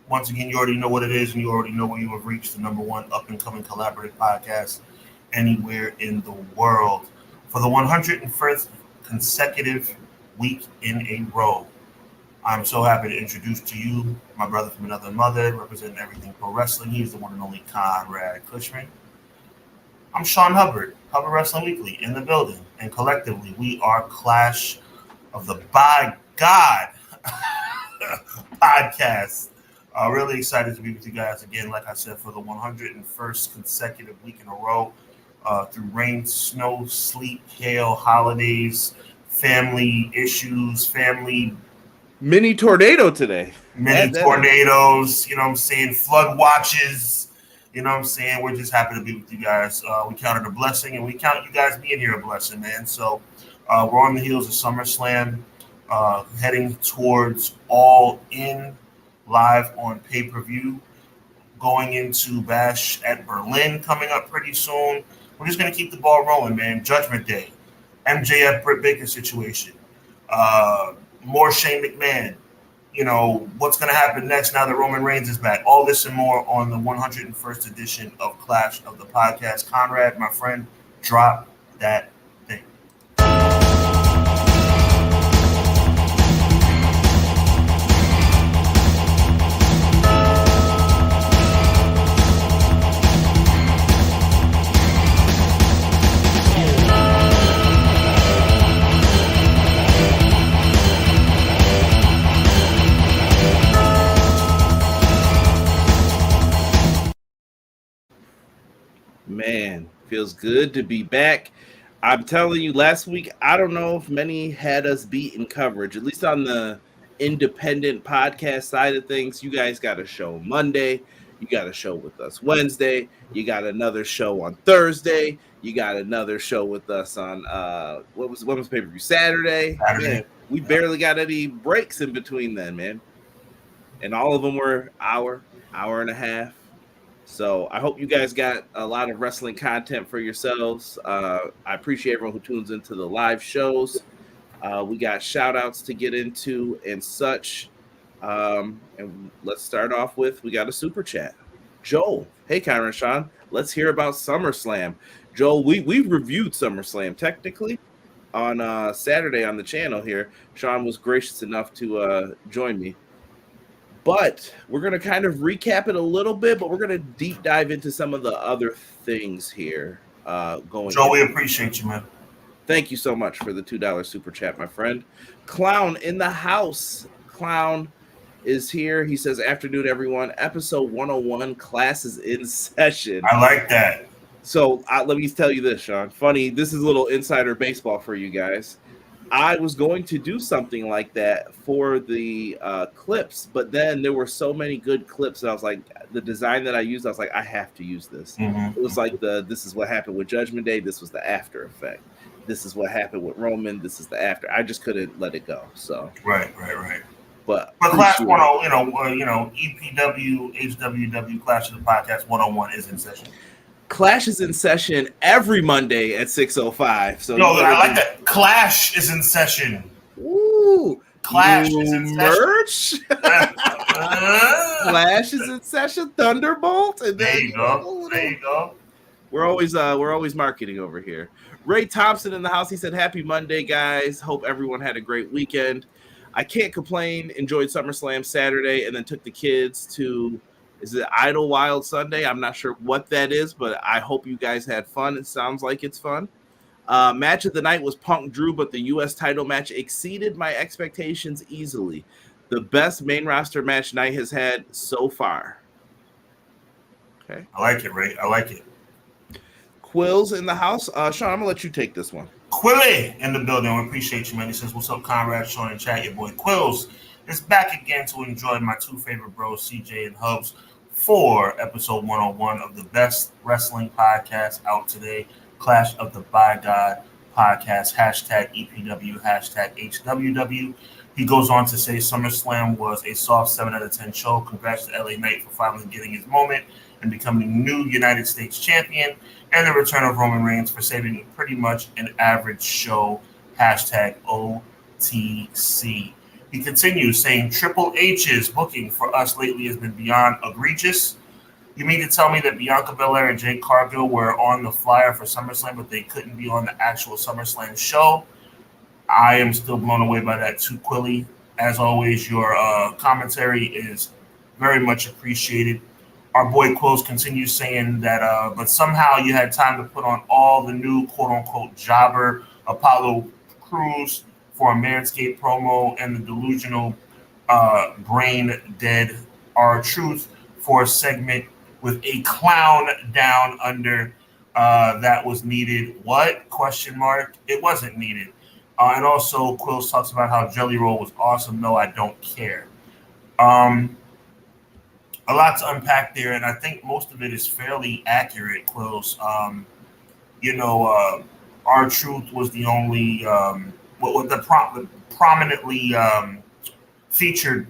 Once again, you already know what it is, and you already know where you have reached the number one up-and-coming collaborative podcast anywhere in the world. For the 101st consecutive week in a row, I'm so happy to introduce to you my brother from another mother, representing everything pro wrestling. He's the one and only Conrad Cushman. I'm Sean Hubbard, Hubbard Wrestling Weekly, in the building, and collectively we are Clash of the By God podcast. Really excited to be with you guys again, like I said, for the 101st consecutive week in a row. Through rain, snow, sleet, hail, holidays, family issues, family mini tornado today. Mini tornadoes, you know what I'm saying, flood watches, you know what I'm saying. We're just happy to be with you guys. We count it a blessing, and we count you guys being here a blessing, man. So we're on the heels of SummerSlam, heading towards All In live on pay-per-view, going into Bash at Berlin coming up pretty soon. We're just going to keep the ball rolling, man. Judgment Day, MJF Britt Baker situation, more Shane McMahon. You know, what's going to happen next now that Roman Reigns is back. All this and more on the 101st edition of Clash of the Podcast. Conrad, my friend, drop that thing. Man, feels good to be back. I'm telling you, last week, I don't know if many had us beat in coverage, at least on the independent podcast side of things. You guys got a show Monday. You got a show with us Wednesday. You got another show on Thursday. You got another show with us on, when was pay-per-view? Saturday. Man, we barely got any breaks in between then, man. And all of them were hour and a half. So I hope you guys got a lot of wrestling content for yourselves. I appreciate everyone who tunes into the live shows. We got shout outs to get into and such. And let's start off with, we got a super chat. Joel, hey, Conrad and Sean, let's hear about SummerSlam. Joel, we reviewed SummerSlam technically on Saturday on the channel here. Sean was gracious enough to join me. But we're going to kind of recap it a little bit, but we're going to deep dive into some of the other things here. Joe, we appreciate you, man. Thank you so much for the $2 super chat, my friend. Clown in the house. Clown is here. He says, afternoon, everyone. Episode 101, class is in session. I like that. So let me tell you this, Sean. Funny, this is a little insider baseball for you guys. I was going to do something like that for the clips, but then there were so many good clips that I was like, the design that I used, I was like, I have to use this. Mm-hmm. It was like this is what happened with Judgment Day. This was the after effect. This is what happened with Roman. This is the after. I just couldn't let it go. So right. But Clash 101, EPW, HWW, Clash of the Podcast 101 is in session. Clash is in session every Monday at 6:05. So I like that. Clash is in session. Ooh, Clash is in merch. Clash is in session. Thunderbolt. And there you go. We're always marketing over here. Ray Thompson in the house. He said, "Happy Monday, guys. Hope everyone had a great weekend. I can't complain. Enjoyed SummerSlam Saturday, and then took the kids to." Is it Idlewild Sunday? I'm not sure what that is, but I hope you guys had fun. It sounds like it's fun. Match of the night was Punk Drew, but the U.S. title match exceeded my expectations easily. The best main roster match Night has had so far. Okay. I like it, Ray. I like it. Quills in the house. Sean, I'm going to let you take this one. Quilly in the building. We appreciate you, man. He says, what's up, Conrad, Sean, and chat, your boy Quills is back again to enjoy my two favorite bros, CJ and Hubs, for episode 101 of the best wrestling podcast out today, Clash of the By God podcast, hashtag EPW, hashtag HWW. He goes on to say SummerSlam was a soft 7 out of 10 show. Congrats to LA Knight for finally getting his moment and becoming new United States champion, and the return of Roman Reigns for saving pretty much an average show, hashtag OTC. He continues saying Triple H's booking for us lately has been beyond egregious. You mean to tell me that Bianca Belair and Jade Cargill were on the flyer for SummerSlam, but they couldn't be on the actual SummerSlam show? I am still blown away by that too, Quilly. As always, your commentary is very much appreciated. Our boy Quills continues saying that, but somehow you had time to put on all the new quote unquote jobber Apollo Crews for a Manscaped promo and the delusional brain dead R-Truth for a segment with a clown down under that was needed. What? Question mark. It wasn't needed. And also, Quills talks about how Jelly Roll was awesome. No, I don't care. A lot to unpack there, and I think most of it is fairly accurate, Quills. R-Truth was the only the prominently featured.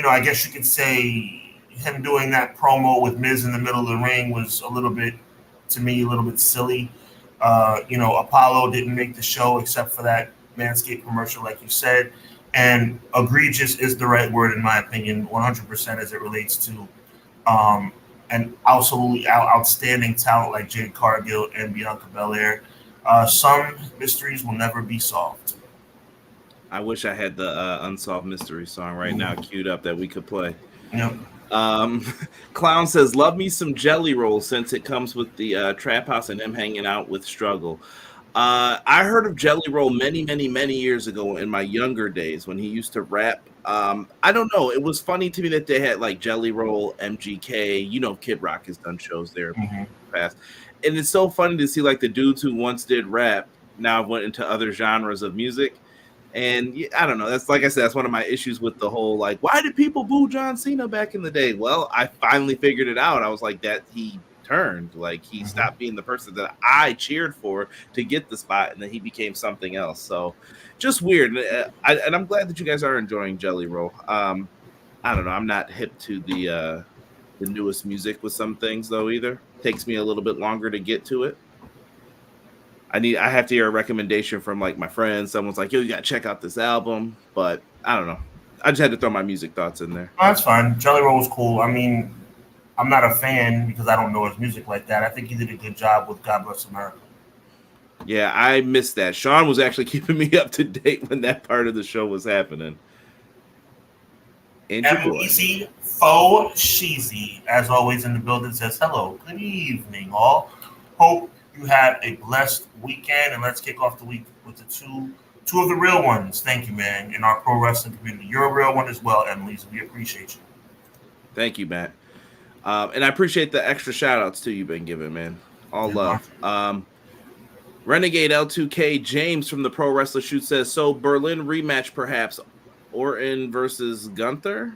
I guess you could say him doing that promo with Miz in the middle of the ring was a little bit silly. Apollo didn't make the show except for that Manscaped commercial, like you said. And egregious is the right word, in my opinion, 100% as it relates to an absolutely outstanding talent like Jade Cargill and Bianca Belair. Some mysteries will never be solved. I wish I had the Unsolved Mystery song right now queued up that we could play. Yep. Clown says, love me some Jelly Roll since it comes with the Trap House and him hanging out with Struggle. I heard of Jelly Roll many, many, many years ago in my younger days when he used to rap. I don't know. It was funny to me that they had like Jelly Roll, MGK. Kid Rock has done shows there in the past. And it's so funny to see like the dudes who once did rap now went into other genres of music. And I don't know. That's like I said, that's one of my issues with the whole like, why did people boo John Cena back in the day? Well, I finally figured it out. I was like, that he turned, like he stopped being the person that I cheered for to get the spot, and then he became something else. So just weird. And I'm glad that you guys are enjoying Jelly Roll. I don't know. I'm not hip to the newest music with some things though either. Takes me a little bit longer to get to it. I have to hear a recommendation from like my friends. Someone's like, yo, you gotta check out this album. But I don't know. I just had to throw my music thoughts in there. Oh, that's fine. Jelly Roll was cool. I mean, I'm not a fan because I don't know his music like that. I think he did a good job with God Bless America. Yeah, I missed that. Sean was actually keeping me up to date when that part of the show was happening. Easy Faux Sheezy, as always in the building, says hello. Good evening, all. Hope you had a blessed weekend, and let's kick off the week with the two of the real ones. Thank you, man, in our pro wrestling community. You're a real one as well, Emily, so we appreciate you. Thank you, Matt. And I appreciate the extra shout-outs, too, you've been giving, man. All love. Renegade L2K James from the Pro Wrestler Shoot says, so Berlin rematch, perhaps, Orton versus Gunther?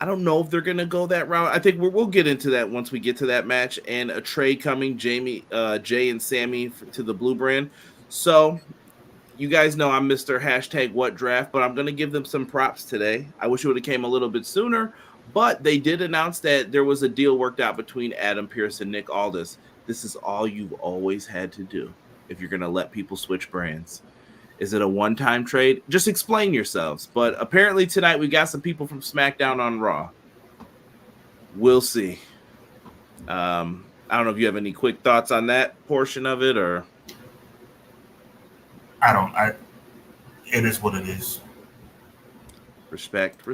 I don't know if they're going to go that route. I think we'll get into that once we get to that match. And a trade coming, Jay and Sammy to the Blue Brand. So you guys know I'm Mr. #WhatDraft, but I'm going to give them some props today. I wish it would have came a little bit sooner, but they did announce that there was a deal worked out between Adam Pearce and Nick Aldis. This is all you've always had to do if you're going to let people switch brands. Is it a one-time trade? Just explain yourselves. But apparently tonight we got some people from SmackDown on Raw. We'll see. I don't know if you have any quick thoughts on that portion of it, or it is what it is. Respect.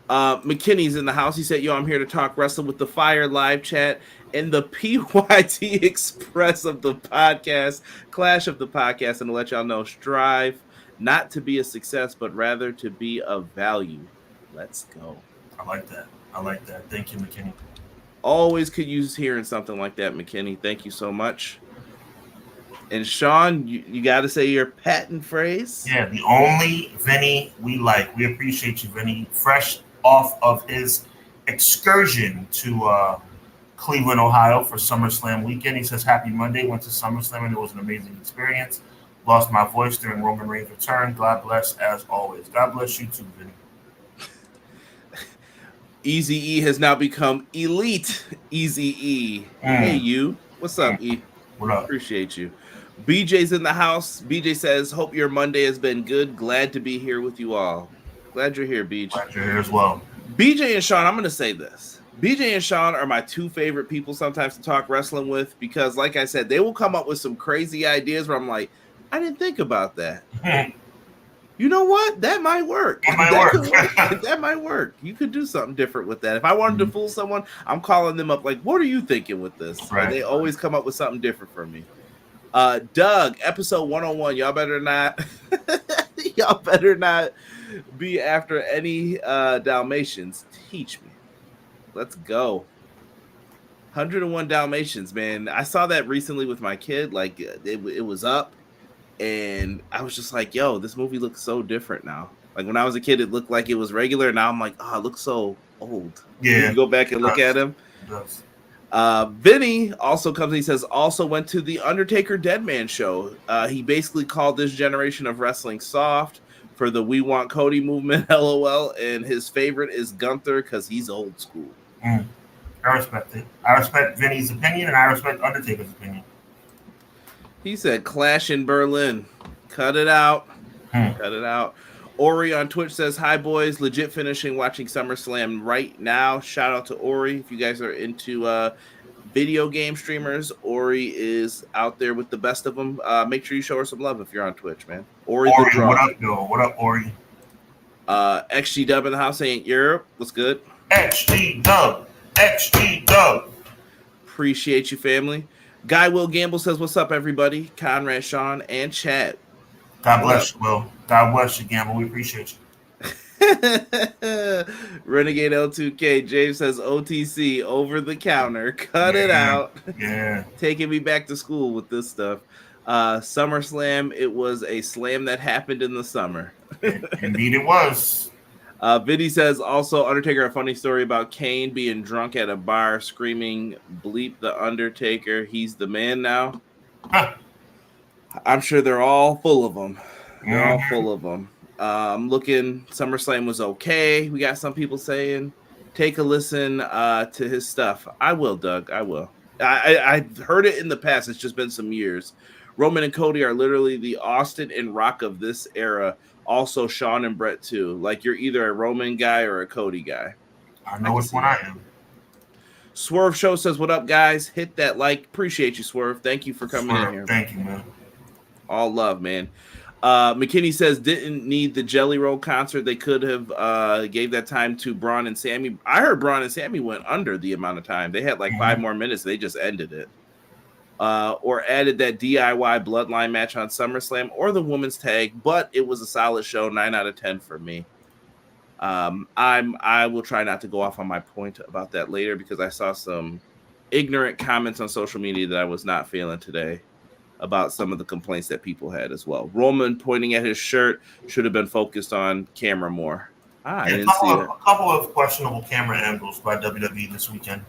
McKinney's in the house. He said, yo, I'm here to talk wrestling with the Fire live chat and the PYT Express of the podcast, Clash of the podcast, and to let y'all know, strive not to be a success, but rather to be of value. Let's go. I like that. Thank you, McKinney. Always could use hearing something like that, McKinney. Thank you so much. And Sean, you got to say your patent phrase. Yeah, the only Vinny we like. We appreciate you, Vinny. Fresh off of his excursion to Cleveland, Ohio for SummerSlam weekend. He says, happy Monday. Went to SummerSlam and it was an amazing experience. Lost my voice during Roman Reigns' return. God bless as always. God bless you too, Vinny. Easy E has now become Elite Easy E. Hey, you. What's up, E? What up? Appreciate you. BJ's in the house. BJ says, hope your Monday has been good. Glad to be here with you all. Glad you're here, BJ. Glad you're here as well. BJ and Sean, I'm going to say this. BJ and Sean are my two favorite people sometimes to talk wrestling with because, like I said, they will come up with some crazy ideas where I'm like, I didn't think about that. You know what? That might work. That might work. You could do something different with that. If I wanted to fool someone, I'm calling them up like, what are you thinking with this? Right. And they always come up with something different for me. Doug, episode 101. Y'all better not be after any Dalmatians. Teach me. Let's go. 101 Dalmatians, man. I saw that recently with my kid. Like it was up. And I was just like, yo, this movie looks so different now. Like when I was a kid, it looked like it was regular. Now I'm like, oh, it looks so old. Yeah. You go back and look at him. It does. Vinny also comes, he says, also went to the Undertaker Deadman show. He basically called this generation of wrestling soft for the We Want Cody movement, LOL. And his favorite is Gunther because he's old school. I respect it. I respect Vinny's opinion and I respect Undertaker's opinion. He said, Clash in Berlin. Cut it out. Cut it out. Ori on Twitch says, hi, boys. Legit finishing watching SummerSlam right now. Shout out to Ori. If you guys are into video game streamers, Ori is out there with the best of them. Make sure you show her some love if you're on Twitch, man. Ori the Draw. What up, yo? What up, Ori? XG Dub in the house saying, Europe. What's good? XG Dub. XG Dub. Appreciate you, family. Guy Will Gamble says, what's up, everybody? Conrad, Sean, and Chad. God bless you, Will. God bless you, Gamble. We appreciate you. Renegade L2K. James says, OTC, over the counter. Cut it out. Yeah. Taking me back to school with this stuff. SummerSlam, it was a slam that happened in the summer. Indeed it was. Vinny says, also, Undertaker, a funny story about Kane being drunk at a bar screaming, bleep the Undertaker, he's the man now. Huh. I'm sure they're all full of them. They're all full of them. I'm looking, SummerSlam was okay. We got some people saying, take a listen to his stuff. I will, Doug. I will. I've heard it in the past. It's just been some years. Roman and Cody are literally the Austin and Rock of this era. Also, Sean and Brett, too. Like, you're either a Roman guy or a Cody guy. I know which one I am. Swerve Show says, what up, guys? Hit that like. Appreciate you, Swerve. Thank you for coming in here. Thank you, man. All love, man. McKinney says, didn't need the Jelly Roll concert. They could have gave that time to Braun and Sammy. I heard Braun and Sammy went under the amount of time. They had like 5 more minutes. They just ended it. Or added that DIY Bloodline match on SummerSlam or the women's tag, but it was a solid show. 9 out of 10 for me. I will try not to go off on my point about that later because I saw some ignorant comments on social media that I was not feeling today about some of the complaints that people had as well. Roman pointing at his shirt should have been focused on camera more. I didn't see it. A couple of questionable camera angles by WWE this weekend.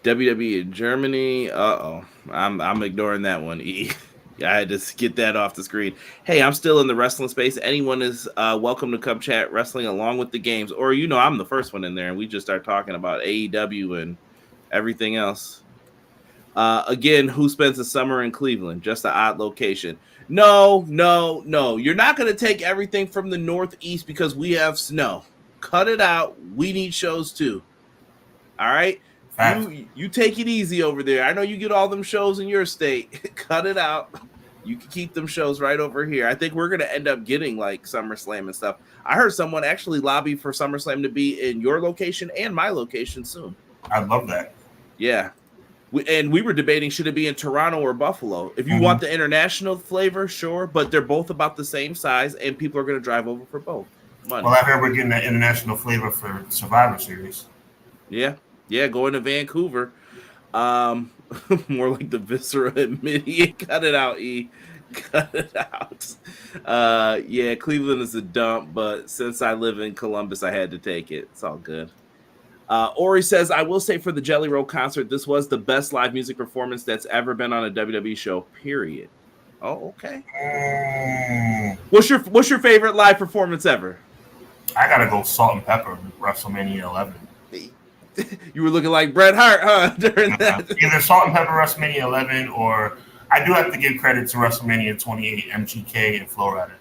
WWE in Germany. I'm ignoring that one. I had to get that off the screen. Hey, I'm still in the wrestling space. Anyone is welcome to come chat wrestling along with the games. Or, I'm the first one in there, and we just start talking about AEW and everything else. Again, who spends the summer in Cleveland? Just an odd location. No. You're not going to take everything from the Northeast because we have snow. Cut it out. We need shows too. All right? You take it easy over there. I know you get all them shows in your state. Cut it out. You can keep them shows right over here. I think we're going to end up getting like SummerSlam and stuff. I heard someone actually lobby for SummerSlam to be in your location and my location soon. I love that. Yeah. We were debating, should it be in Toronto or Buffalo? If you want the international flavor, sure, but they're both about the same size, and people are going to drive over for both. Money. Well, I heard we're getting that international flavor for Survivor Series. Yeah, going to Vancouver. More like the Viscera and Midi. Cut it out, E. Cut it out. Yeah, Cleveland is a dump, but since I live in Columbus, I had to take it. It's all good. Ori says, I will say for the Jelly Roll concert, this was the best live music performance that's ever been on a WWE show, period. Oh, okay. What's your favorite live performance ever? I got to go Salt and Pepper, WrestleMania 11. You were looking like Bret Hart, huh, during that? Either Salt and Pepper WrestleMania 11 or I do have to give credit to WrestleMania 28, MGK, and Flo Rida.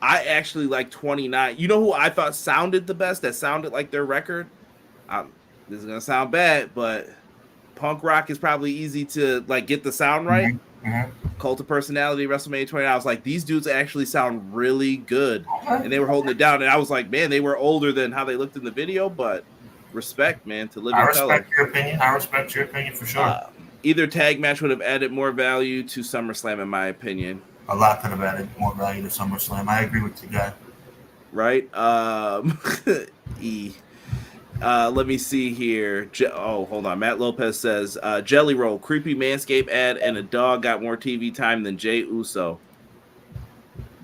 I actually like 29. You know who I thought sounded the best? That sounded like their record. This is gonna sound bad, but punk rock is probably easy to like get the sound right. Cult of Personality, WrestleMania 20. I was like, these dudes actually sound really good, and they were holding it down. And I was like, man, they were older than how they looked in the video, but respect, man, to Living Color. I respect your opinion for sure. Either tag match would have added more value to SummerSlam, in my opinion. A lot could have added more value to SummerSlam. I agree with you, guy. Right? Let me see here. Hold on. Matt Lopez says, Jelly Roll, creepy Manscaped ad, and a dog got more TV time than Jey Uso.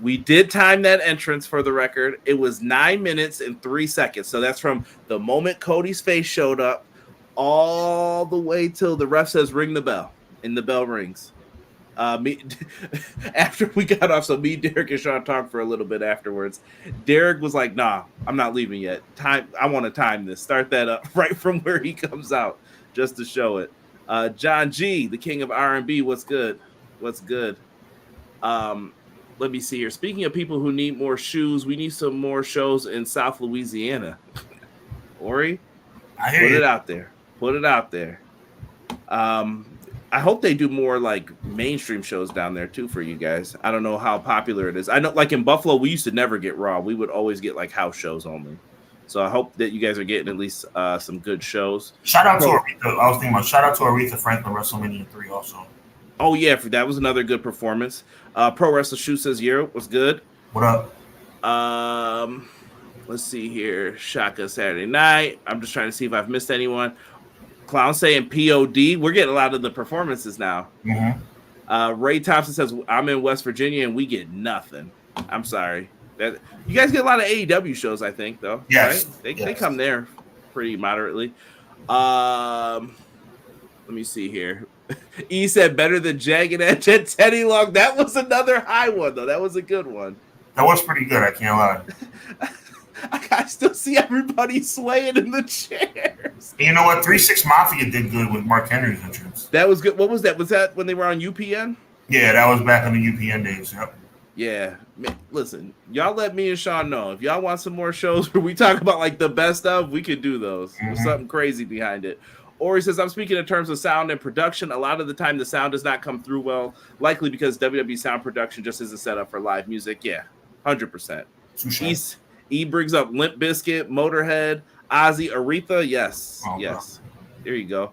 We did time that entrance for the record. It was 9 minutes and 3 seconds. So that's from the moment Cody's face showed up all the way till the ref says ring the bell, and the bell rings. After we got off, so me, Derek, and Sean talked for a little bit afterwards. Derek was like, "Nah, I'm not leaving yet. I want to time this. Start that up right from where he comes out, just to show it." John G, the king of R&B, what's good? What's good? Let me see here. Speaking of people who need more shoes, we need some more shows in South Louisiana. Ori, put it out there. Put it out there. I hope they do more like mainstream shows down there too for you guys. I don't know how popular it is. I know like in Buffalo, we used to never get Raw. We would always get like house shows only. So I hope that you guys are getting at least some good shows. Shout out to Aretha. I was thinking about shout out to Aretha Franklin, WrestleMania 3 also. Oh yeah, that was another good performance. Pro Wrestler Shoe says, "Yo, what's good? What up?" Let's see here. Shaka Saturday Night. I'm just trying to see if I've missed anyone. Clown saying POD. We're getting a lot of the performances now. Ray Thompson says, "I'm in West Virginia and we get nothing." I'm sorry. You guys get a lot of AEW shows, I think, though. Yes. Right? They come there pretty moderately. Let me see here. E said better than Jagged Edge and Teddy Long. That was another high one, though. That was a good one. That was pretty good. I can't lie. I still see everybody swaying in the chairs. And you know what? 3-6 Mafia did good with Mark Henry's entrance. That was good. What was that? Was that when they were on UPN? Yeah, that was back in the UPN days. Yep. Yeah. Man, listen, y'all let me and Sean know. If y'all want some more shows where we talk about like the best of, we could do those. There's something crazy behind it. Or he says, I'm speaking in terms of sound and production. A lot of the time the sound does not come through well, likely because WWE sound production just isn't set up for live music. Yeah, 100%. E brings up Limp Bizkit, Motorhead, Ozzy, Aretha. Yes, yes. There you go.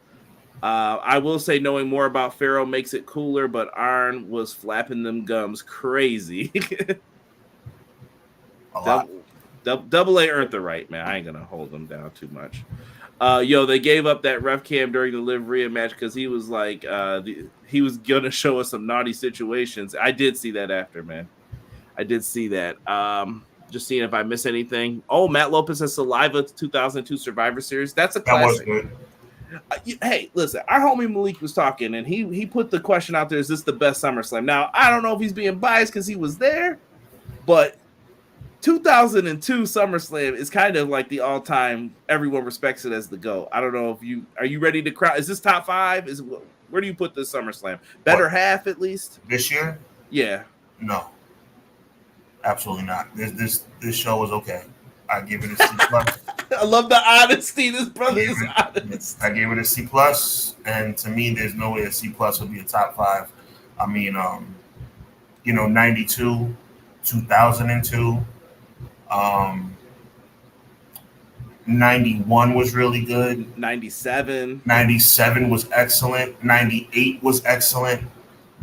I will say knowing more about Pharaoh makes it cooler, but Arn was flapping them gums crazy. Double A earned the right, man. I ain't going to hold them down too much. They gave up that ref cam during the Liv Rhea match because he was like, he was going to show us some naughty situations. I did see that after, man. I did see that. Just seeing if I miss anything. Oh, Matt Lopez has Saliva 2002 Survivor Series. That's a classic. That was good. Hey, listen, our homie Malik was talking, and he put the question out there, is this the best SummerSlam? Now, I don't know if he's being biased because he was there, but 2002 SummerSlam is kind of like the all-time, everyone respects it as the GOAT. I don't know if are you ready to crowd? Is this top 5? Where do you put this SummerSlam? Better half, at least? This year? Yeah. No. Absolutely not. This show was okay. I give it a C plus. I love the honesty. This brother is honest. I gave it a C plus, and to me, there's no way a C plus would be a top 5. I mean, 92, 2002, 91 was really good. 97 was excellent. 98 was excellent.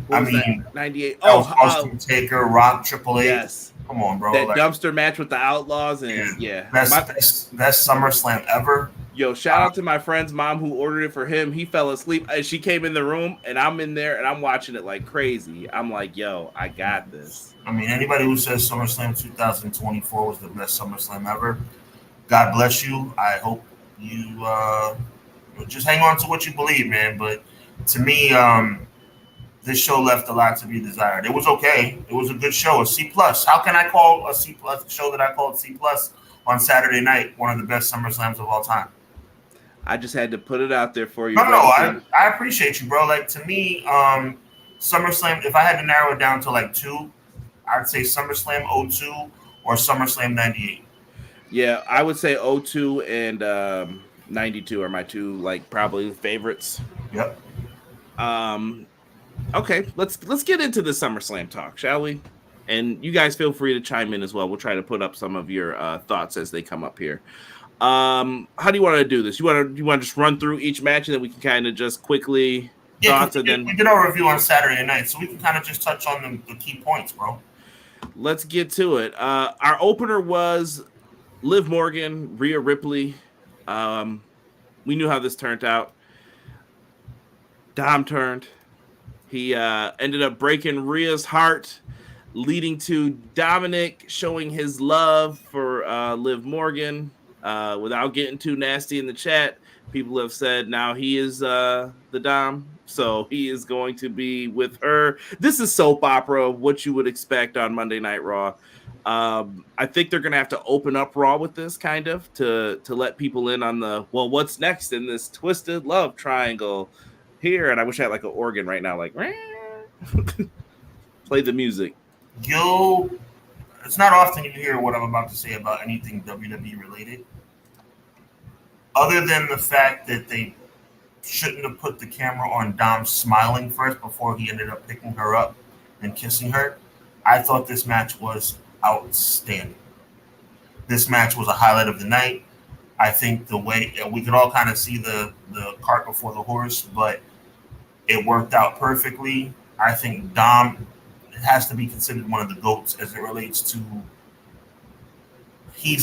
98. Austin Taker, Rock, Triple H. Yes. Come on, bro. That dumpster match with the Outlaws and best SummerSlam ever. Yo, shout out to my friend's mom who ordered it for him. He fell asleep. She came in the room and I'm in there and I'm watching it like crazy. I'm like, yo, I got this. I mean, anybody who says SummerSlam 2024 was the best SummerSlam ever, God bless you. I hope you just hang on to what you believe, man. But to me, this show left a lot to be desired. It was okay. It was a good show, a C plus. How can I call a C plus show that I called C plus on Saturday night one of the best SummerSlams of all time? I just had to put it out there for you. No, I appreciate you, bro. Like to me, SummerSlam, if I had to narrow it down to like two, I'd say SummerSlam '02 or SummerSlam '98. Yeah, I would say '02 and 92 are my two like probably favorites. Yep. Um, okay, let's get into the SummerSlam talk, shall we? And you guys feel free to chime in as well. We'll try to put up some of your thoughts as they come up here. How do you want to do this? You want to just run through each match and then we can kind of just quickly thoughts and then we did our review on Saturday night, so we can kind of just touch on the key points, bro. Let's get to it. Our opener was Liv Morgan, Rhea Ripley. We knew how this turned out. Dom turned. He ended up breaking Rhea's heart, leading to Dominic showing his love for Liv Morgan. Without getting too nasty in the chat, people have said now he is the Dom, so he is going to be with her. This is soap opera, what you would expect on Monday Night Raw. I think they're gonna have to open up Raw with this kind of to let people in on the what's next in this twisted love triangle here. And I wish I had like an organ right now, like play the music. It's not often you hear what I'm about to say about anything WWE related, other than the fact that they shouldn't have put the camera on Dom smiling first before he ended up picking her up and kissing her. I thought this match was outstanding. This match was a highlight of the night. I think the way we could all kind of see the cart before the horse, but it worked out perfectly. I think Dom has to be considered one of the GOATs as it relates to he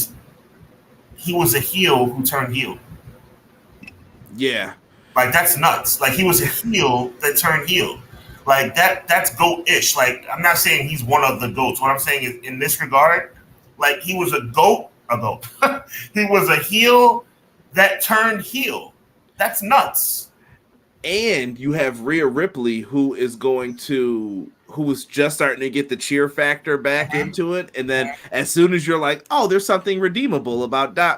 was a heel who turned heel. Yeah. Like, that's nuts. Like, he was a heel that turned heel. Like, that's GOAT-ish. Like, I'm not saying he's one of the GOATs. What I'm saying is, in this regard, like, he was a GOAT. He was a heel that turned heel. That's nuts. And you have Rhea Ripley, who is just starting to get the cheer factor back into it. And then as soon as you're like, oh, there's something redeemable about Dom.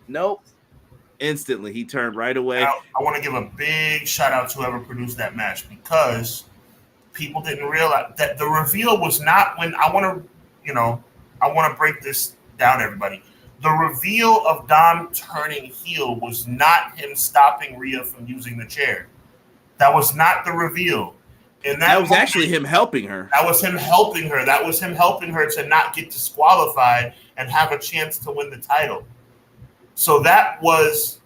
Nope. Instantly, he turned right away. I want to give a big shout out to whoever produced that match, because people didn't realize that the reveal was not when I want to break this down, everybody. The reveal of Dom turning heel was not him stopping Rhea from using the chair. That was not the reveal. And that was actually him helping her. That was him helping her. That was him helping her to not get disqualified and have a chance to win the title. So that was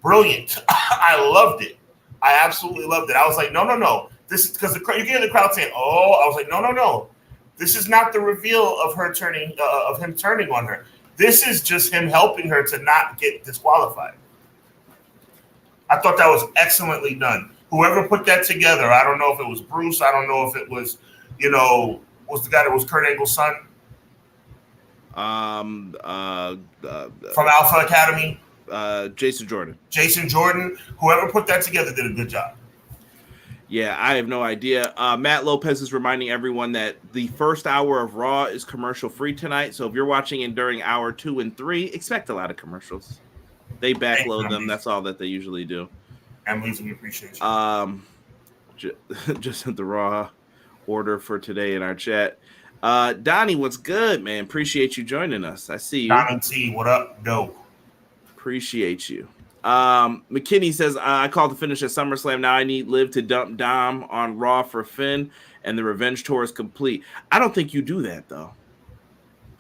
brilliant. I loved it. I absolutely loved it. I was like, no. This is because you're getting the crowd saying, "Oh," I was like, no. This is not the reveal of her turning, of him turning on her. This is just him helping her to not get disqualified. I thought that was excellently done. Whoever put that together, I don't know if it was Bruce. I don't know if it was, was the guy that was Kurt Angle's son? From Alpha Academy? Jason Jordan. Whoever put that together did a good job. Yeah, I have no idea. Matt Lopez is reminding everyone that the first hour of Raw is commercial free tonight. So if you're watching it during hour 2 and 3, expect a lot of commercials. They backload them. That's all that they usually do. Emily's, we appreciate you. Just sent the Raw order for today in our chat. Donnie, what's good, man? Appreciate you joining us. I see you. Donnie T, what up? Dope. Appreciate you. McKinney says, I called the finish at SummerSlam. Now I need Liv to dump Dom on Raw for Finn, and the revenge tour is complete. I don't think you do that, though.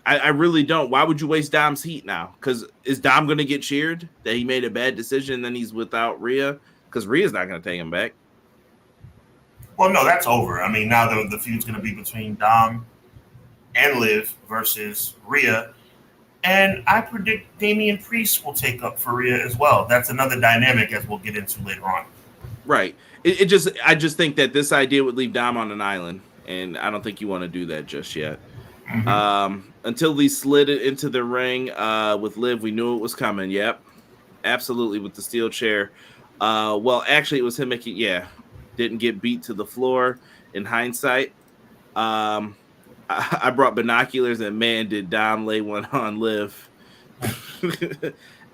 I really don't. Why would you waste Dom's heat now? Because is Dom going to get cheered that he made a bad decision and then he's without Rhea? Because Rhea's not going to take him back. Well, no, that's over. I mean, now the feud's going to be between Dom and Liv versus Rhea. And I predict Damian Priest will take up for Rhea as well. That's another dynamic, as we'll get into later on. Right. I just think that this idea would leave Dom on an island, and I don't think you want to do that just yet. Mm-hmm. Until they slid it into the ring with Liv, we knew it was coming. Yep, absolutely, with the steel chair. Well, actually, it was him making. Yeah, didn't get beat to the floor. In hindsight, I brought binoculars, and man, did Dom lay one on Liv.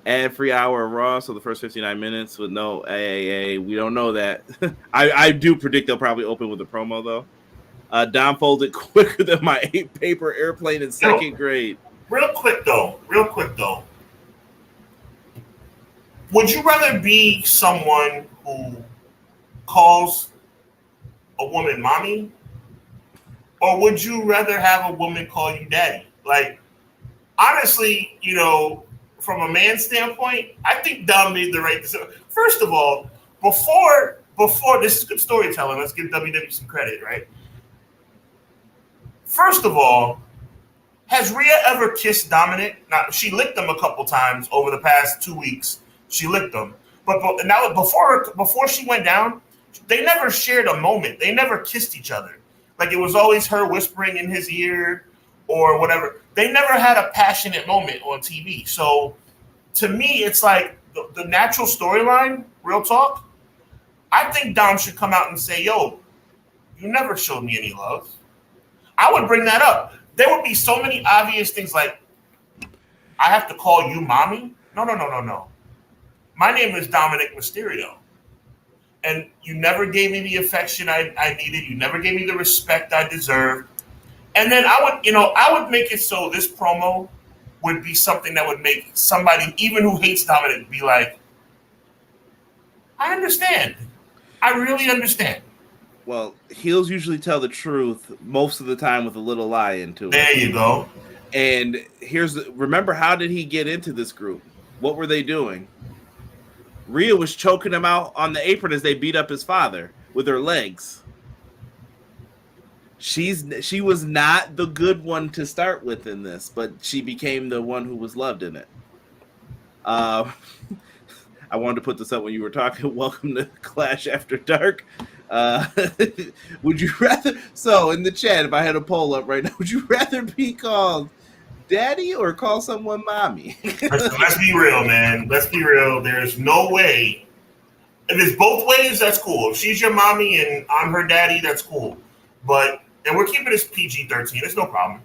ad-free hour of Raw, so the first 59 minutes with no AAA. We don't know that. I do predict they'll probably open with a promo, though. Dom folded quicker than my 8-paper airplane in second grade. Real quick, though. Would you rather be someone who calls a woman mommy, or would you rather have a woman call you daddy? Like, honestly, from a man's standpoint, I think Dom made the right decision. First of all, before this is good storytelling. Let's give WWE some credit, right? First of all, has Rhea ever kissed Dominic? Now, she licked him a couple times over the past 2 weeks. She licked him, but now before she went down, they never shared a moment. They never kissed each other. Like, it was always her whispering in his ear or whatever. They never had a passionate moment on TV. So to me, it's like the natural storyline, real talk. I think Dom should come out and say, yo, you never showed me any love. I would bring that up. There would be so many obvious things like, I have to call you mommy? No. My name is Dominic Mysterio. And you never gave me the affection I needed. You never gave me the respect I deserved. And then I would make it so this promo would be something that would make somebody, even who hates Dominic, be like, I understand. I really understand. Well, heels usually tell the truth most of the time with a little lie into it. There you go. And remember, how did he get into this group? What were they doing? Rhea was choking him out on the apron as they beat up his father with her legs. She was not the good one to start with in this, but she became the one who was loved in it. I wanted to put this up when you were talking. Welcome to Clash After Dark. Would you rather? So in the chat, if I had a poll up right now, would you rather be called daddy or call someone mommy? Let's be real, man. Let's be real. There's no way. If it's both ways, that's cool. If she's your mommy and I'm her daddy, that's cool. And we're keeping this PG-13. It's no problem.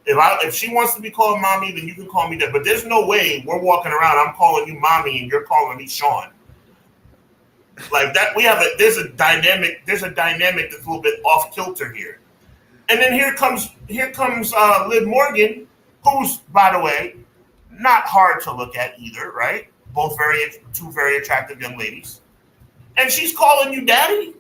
If she wants to be called mommy, then you can call me that. But there's no way we're walking around, I'm calling you mommy and you're calling me Sean. Like that, there's a dynamic that's a little bit off kilter here. And then here comes Liv Morgan, who's, by the way, not hard to look at either, right? Both two very attractive young ladies. And she's calling you daddy?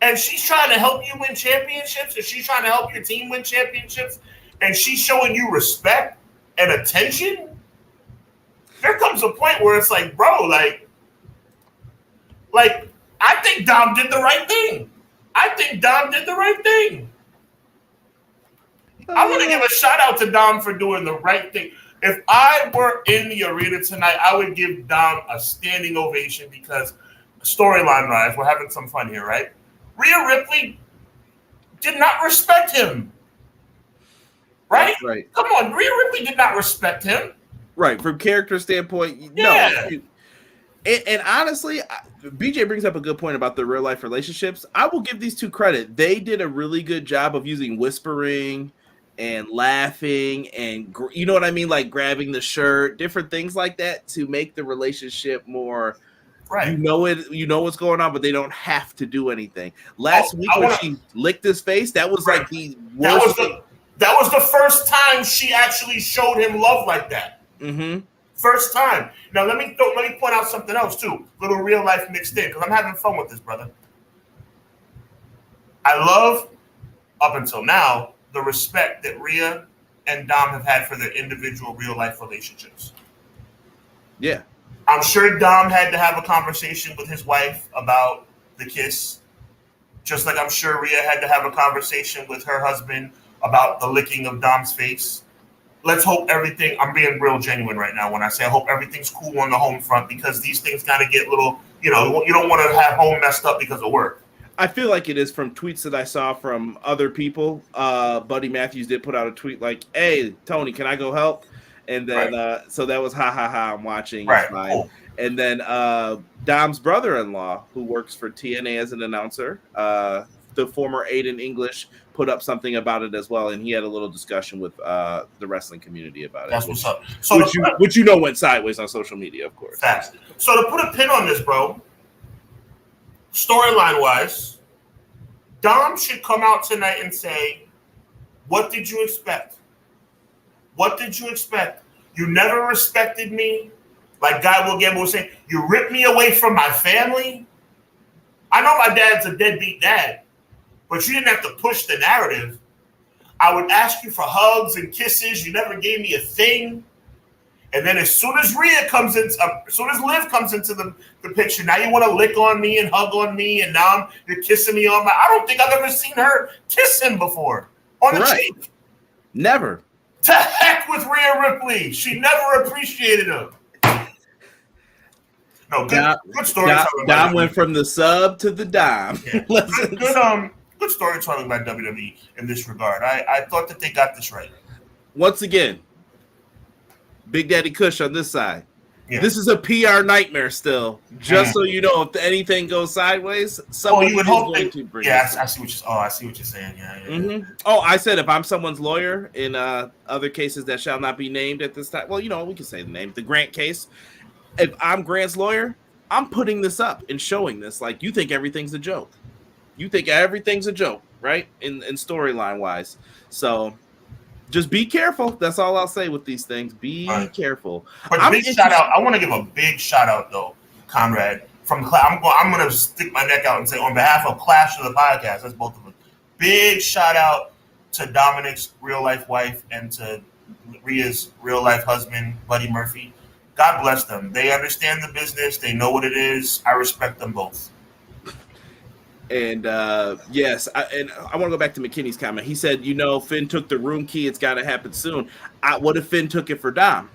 And she's trying to help you win championships? And she's trying to help your team win championships? And she's showing you respect and attention? There comes a point where it's like, bro, like I think Dom did the right thing. I want to give a shout out to Dom for doing the right thing. If I were in the arena tonight, I would give Dom a standing ovation because storyline-wise, we're having some fun here, right? Rhea Ripley did not respect him. Right? Right. Come on, Rhea Ripley did not respect him. Right. From character standpoint, no. And honestly, BJ brings up a good point about the real life relationships. I will give these two credit. They did a really good job of using whispering and laughing and, you know what I mean? Like grabbing the shirt, different things like that to make the relationship more, right. You know what's going on, but they don't have to do anything. Last week when she licked his face, that was like the worst thing. That was the first time she actually showed him love like that. Mm-hmm. First time. Now let me point out something else too. Little real life mixed in because I'm having fun with this, brother. I love up until now the respect that Rhea and Dom have had for their individual real life relationships. Yeah. I'm sure Dom had to have a conversation with his wife about the kiss, just like I'm sure Rhea had to have a conversation with her husband about the licking of Dom's face. Let's hope everything, I'm being real genuine right now when I say I hope everything's cool on the home front because these things kind of get little, you don't want to have home messed up because of work. I feel like it is from tweets that I saw from other people. Buddy Matthews did put out a tweet like, hey, Tony, can I go help? And then, right. So that was I'm watching. Right. Cool. And then Dom's brother-in-law, who works for TNA as an announcer, the former Aiden English put up something about it as well, and he had a little discussion with the wrestling community about it. That's what's up. So which you know went sideways on social media, of course. Facts. So to put a pin on this, bro, storyline wise, Dom should come out tonight and say, "What did you expect? What did you expect? You never respected me." Like Guy Will Gamble was saying, "You ripped me away from my family." I know my dad's a deadbeat dad, but you didn't have to push the narrative. I would ask you for hugs and kisses. You never gave me a thing. And then as soon as Rhea comes in, as soon as Liv comes into the picture, now you want to lick on me and hug on me, and now you're kissing me on my. I don't think I've ever seen her kiss him before on the cheek. Never. To heck with Rhea Ripley. She never appreciated him. No, good story. Dom went from the sub to the dime. Yeah. Good storytelling by WWE in this regard. I thought that they got this right. Once again, Big Daddy Kush on this side. Yeah. This is a PR nightmare still. Just so you know, if anything goes sideways, someone you would hope going to bring I see what you're saying. Yeah. Mm-hmm. Oh, I said if I'm someone's lawyer in other cases that shall not be named at this time. Well, we can say the name. The Grant case. If I'm Grant's lawyer, I'm putting this up and showing this. Like, you think everything's a joke. You think everything's a joke, right? In storyline wise. So just be careful. That's all I'll say with these things. Be careful. But I want to give a big shout out though, Conrad. I'm going to stick my neck out and say on behalf of Clash of the Podcast, that's both of us. Big shout out to Dominic's real life wife and to Rhea's real life husband, Buddy Murphy. God bless them. They understand the business. They know what it is. I respect them both. And yes, I want to go back to McKinney's comment. He said, Finn took the room key. It's got to happen soon. What if Finn took it for Dom?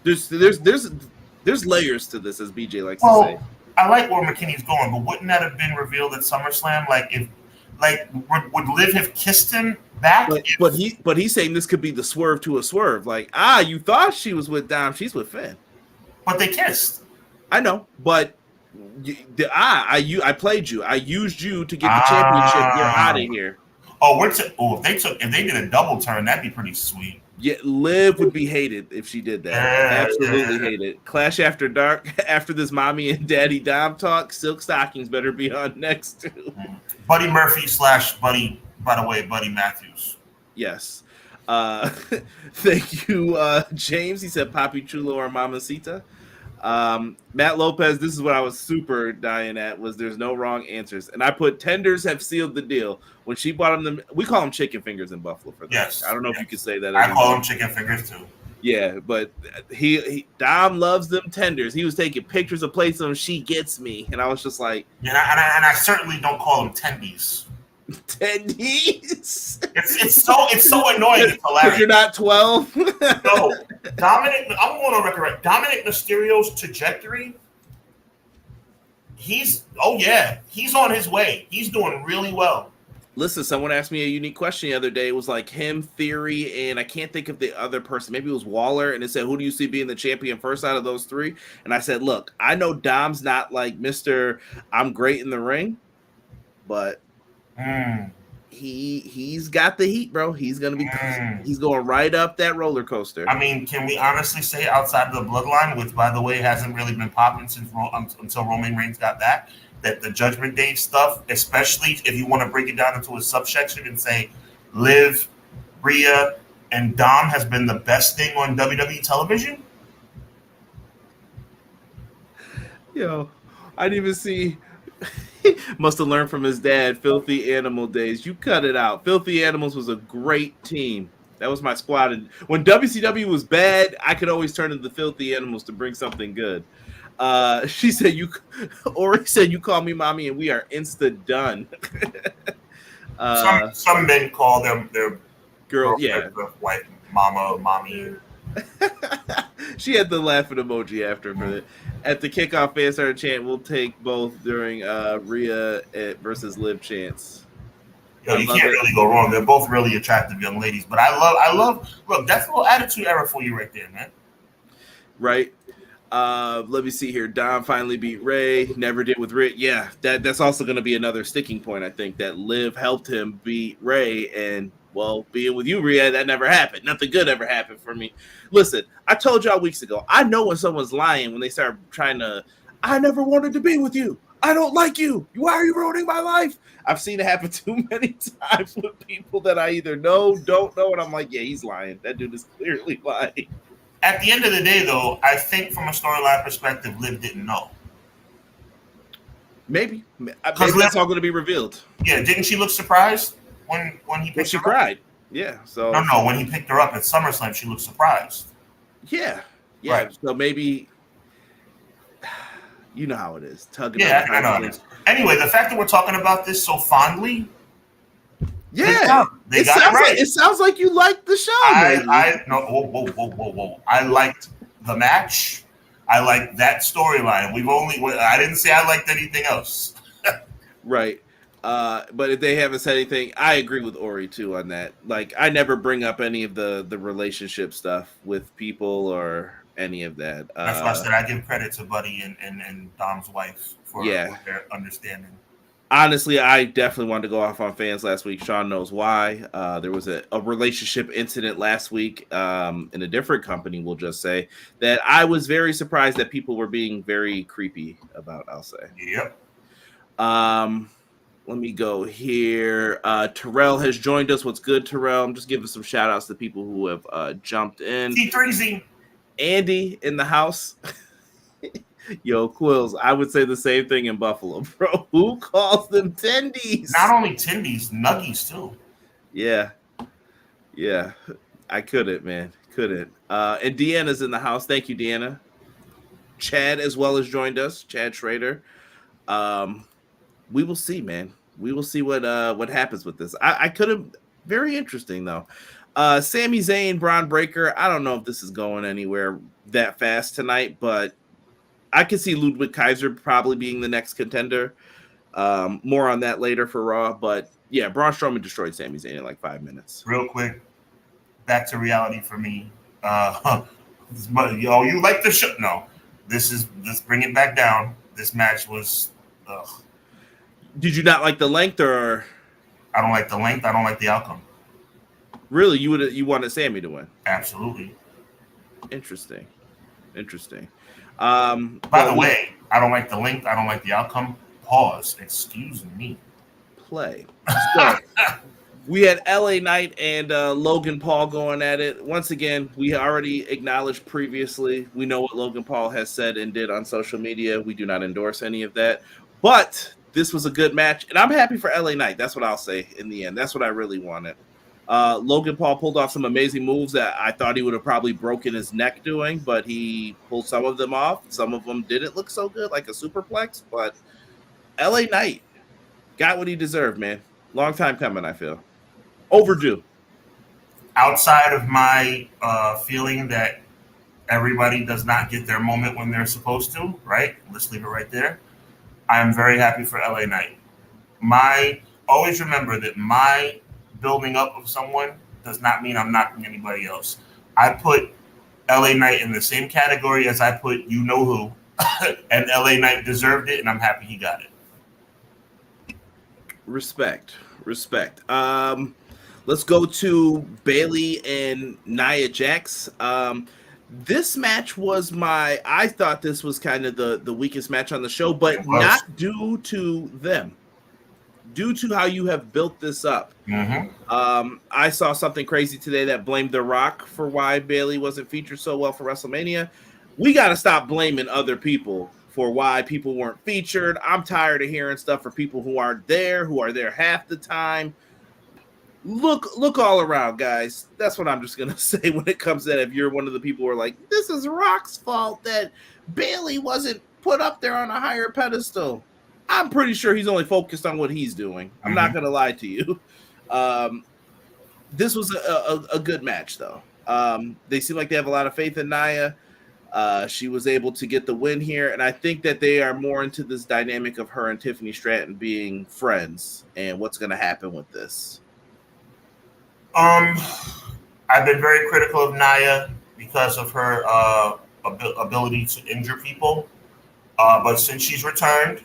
There's layers to this, as BJ likes to say. I like where McKinney's going, but wouldn't that have been revealed at SummerSlam? Would Liv have kissed him back? But he's saying this could be the swerve to a swerve. Like, you thought she was with Dom, she's with Finn. But they kissed. I know, but I played you. I used you to get the championship. You're out of here. If they did a double turn, that'd be pretty sweet. Yeah, Liv would be hated if she did that. Absolutely hated. Clash After Dark. After this mommy and daddy Dom talk, Silk Stockings better be on next too. Buddy Murphy / Buddy, by the way, Buddy Matthews. Yes. Thank you, James. He said Papi Chulo or Mamacita. Matt Lopez, this is what I was super dying at, was there's no wrong answers. And I put tenders have sealed the deal. When she bought them, we call them chicken fingers in Buffalo for that. Yes. I don't know if you could say that. I call them chicken fingers too. Yeah, but Dom loves them tenders. He was taking pictures of plates of them. She gets me. And I was just like. Yeah, and I certainly don't call them tendies. Tendies? It's so annoying. It's hilarious. You're not 12? No. I'm going on record. Dominic Mysterio's trajectory, he's on his way. He's doing really well. Listen, someone asked me a unique question the other day. It was like him, Theory, and I can't think of the other person. Maybe it was Waller, and it said, who do you see being the champion first out of those three? And I said, look, I know Dom's not like Mr. I'm great in the ring, but he's got the heat, bro. He's gonna be he's going right up that roller coaster. I mean, can we honestly say outside of the bloodline, which by the way hasn't really been popping since until Roman Reigns got back, that the Judgment Day stuff, especially if you want to break it down into a subsection and say Liv, Rhea, and Dom has been the best thing on WWE television? Yo, I didn't even see. Must have learned from his dad, Filthy Animal days. You cut it out. Filthy Animals was a great team. That was my squad. And when WCW was bad, I could always turn to the Filthy Animals to bring something good. She said, Ori said, you call me mommy and we are insta done. Some men call them their girl, wife, mama, mommy. She had the laughing emoji after for it. At the kickoff, fans started chant, we'll take both during Rhea versus Liv chants. You can't really go wrong. They're both really attractive young ladies. But I love look, that's a little attitude era for you right there, man. Right. Let me see here. Dom finally beat Ray. Never did with Rick. Yeah, that's also going to be another sticking point. I think that Liv helped him beat Ray, and well, being with you, Rhea, that never happened. Nothing good ever happened for me. Listen, I told y'all weeks ago. I know when someone's lying when they start trying to. I never wanted to be with you. I don't like you. Why are you ruining my life? I've seen it happen too many times with people that I either know, don't know, and I'm like, yeah, he's lying. That dude is clearly lying. At the end of the day, though, I think from a storyline perspective, Liv didn't know. Maybe that's all going to be revealed. Yeah, didn't she look surprised when he picked her up? She cried. Yeah. So no, when he picked her up at SummerSlam, she looked surprised. Yeah. Right. So maybe you know how it is. Tugging. Yeah, I know it is. Anyway, the fact that we're talking about this so fondly. Yeah, it sounds like you liked the show. Whoa. I liked the match. I liked that storyline. I didn't say I liked anything else. Right. But if they haven't said anything, I agree with Ori too on that. Like, I never bring up any of the relationship stuff with people or any of that. That's why I said I give credit to Buddy and Dom's wife for their understanding. Honestly, I definitely wanted to go off on fans last week. Sean knows why. There was a relationship incident last week in a different company, we'll just say, that I was very surprised that people were being very creepy about, I'll say. Yep. Let me go here. Terrell has joined us. What's good, Terrell? I'm just giving some shout outs to people who have jumped in. T3Z. Andy in the house. Yo, Quills, I would say the same thing in Buffalo, bro. Who calls them tendies? Not only tendies, nuggies too. Yeah. I couldn't, man. Couldn't. And Deanna's in the house. Thank you, Deanna. Chad as well has joined us. Chad Schrader. We will see, man. We will see what happens with this. I could have. Very interesting though. Sami Zayn, Braun Breaker. I don't know if this is going anywhere that fast tonight, but I could see Ludwig Kaiser probably being the next contender. More on that later for Raw, but yeah, Braun Strowman destroyed Sami Zayn in like 5 minutes. Real quick, back to reality for me. You like the show? No, let's bring it back down. This match was. Did you not like the length, or? I don't like the length. I don't like the outcome. Really, you wanted Sami to win? Absolutely. Interesting. By the way, I don't like the length. I don't like the outcome. Pause. Excuse me. Play. So, we had LA Knight and Logan Paul going at it. Once again, we already acknowledged previously. We know what Logan Paul has said and did on social media. We do not endorse any of that. But this was a good match, and I'm happy for LA Knight. That's what I'll say in the end. That's what I really wanted. Logan Paul pulled off some amazing moves that I thought he would have probably broken his neck doing, but he pulled some of them off. Some of them didn't look so good, like a superplex, but LA Knight got what he deserved, man. Long time coming, I feel. Overdue. Outside of my feeling that everybody does not get their moment when they're supposed to, right? Let's leave it right there. I am very happy for LA Knight. Always remember that my building up of someone does not mean I'm knocking anybody else. I put LA Knight in the same category as I put you know who, and LA Knight deserved it, and I'm happy he got it. Respect. Let's go to Bayley and Nia Jax. This match was I thought this was kind of the weakest match on the show, but not due to them. Due to how you have built this up. Mm-hmm. I saw something crazy today that blamed The Rock for why Bayley wasn't featured so well for WrestleMania. We got to stop blaming other people for why people weren't featured. I'm tired of hearing stuff for people who aren't there, who are there half the time. Look all around, guys. That's what I'm just going to say when it comes to that. If you're one of the people who are like, this is Rock's fault that Bayley wasn't put up there on a higher pedestal. I'm pretty sure he's only focused on what he's doing. I'm not going to lie to you. This was a good match, though. They seem like they have a lot of faith in Nia. She was able to get the win here, and I think that they are more into this dynamic of her and Tiffany Stratton being friends and what's going to happen with this. I've been very critical of Nia because of her ability to injure people. But since she's returned,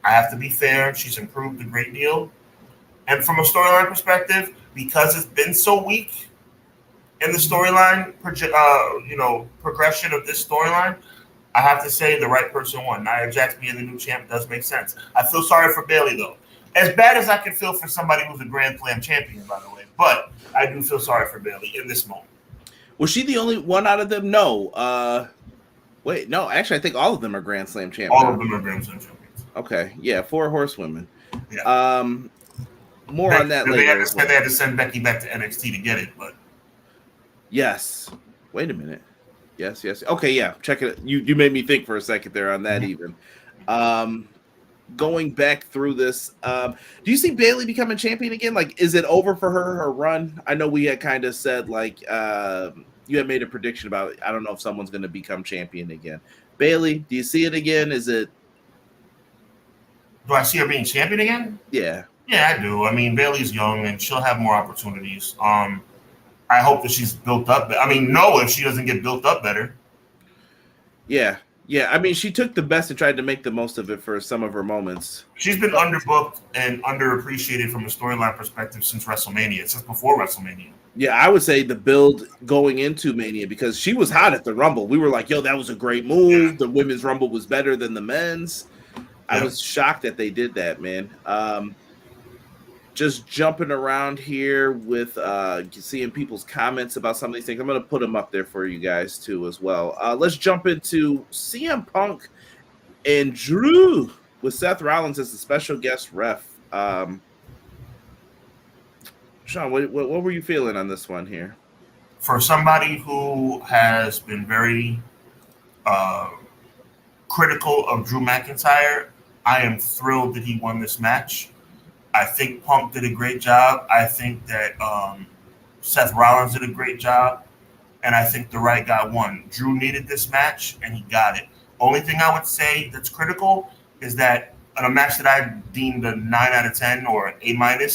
I have to be fair. She's improved a great deal. And from a storyline perspective, because it's been so weak in the storyline, progression of this storyline, I have to say the right person won. Nia Jax being the new champ does make sense. I feel sorry for Bayley, though. As bad as I can feel for somebody who's a Grand Slam champion, by the way. But I do feel sorry for Bayley in this moment. Was she the only one out of them? No. Wait, no. Actually, I think all of them are Grand Slam champions. All of them are Grand Slam champions. Okay. Yeah, 4 horsewomen. Yeah. More on that later. They had to send Becky back to NXT to get it, but yes. Wait a minute. Yes. Okay, yeah. Check it. You made me think for a second there on that even. Going back through this, do you see Bayley becoming champion again? Like, is it over for her run? I know we had kind of said, like, you had made a prediction about it. I don't know if someone's going to become champion again. Bayley, do you see it again? Is it? Do I see her being champion again? Yeah. Yeah, I do. I mean, Bayley's young and she'll have more opportunities. I hope that she's built up. I mean, no, if she doesn't get built up better. Yeah. I mean, she took the best and tried to make the most of it for some of her moments. She's been underbooked and underappreciated from a storyline perspective since WrestleMania, since before WrestleMania. Yeah, I would say the build going into Mania, because she was hot at the Rumble. We were like, yo, that was a great move. Yeah. The women's Rumble was better than the men's. Yeah. I was shocked that they did that, man. Just jumping around here with seeing people's comments about some of these things. I'm going to put them up there for you guys too as well. Let's jump into CM Punk and Drew with Seth Rollins as the special guest ref. Sean, what were you feeling on this one here? For somebody who has been very critical of Drew McIntyre, I am thrilled that he won this match. I think Punk did a great job. I think that Seth Rollins did a great job. And I think the right guy won. Drew needed this match, and he got it. Only thing I would say that's critical is that in a match that I deemed a 9 out of 10 or an A-,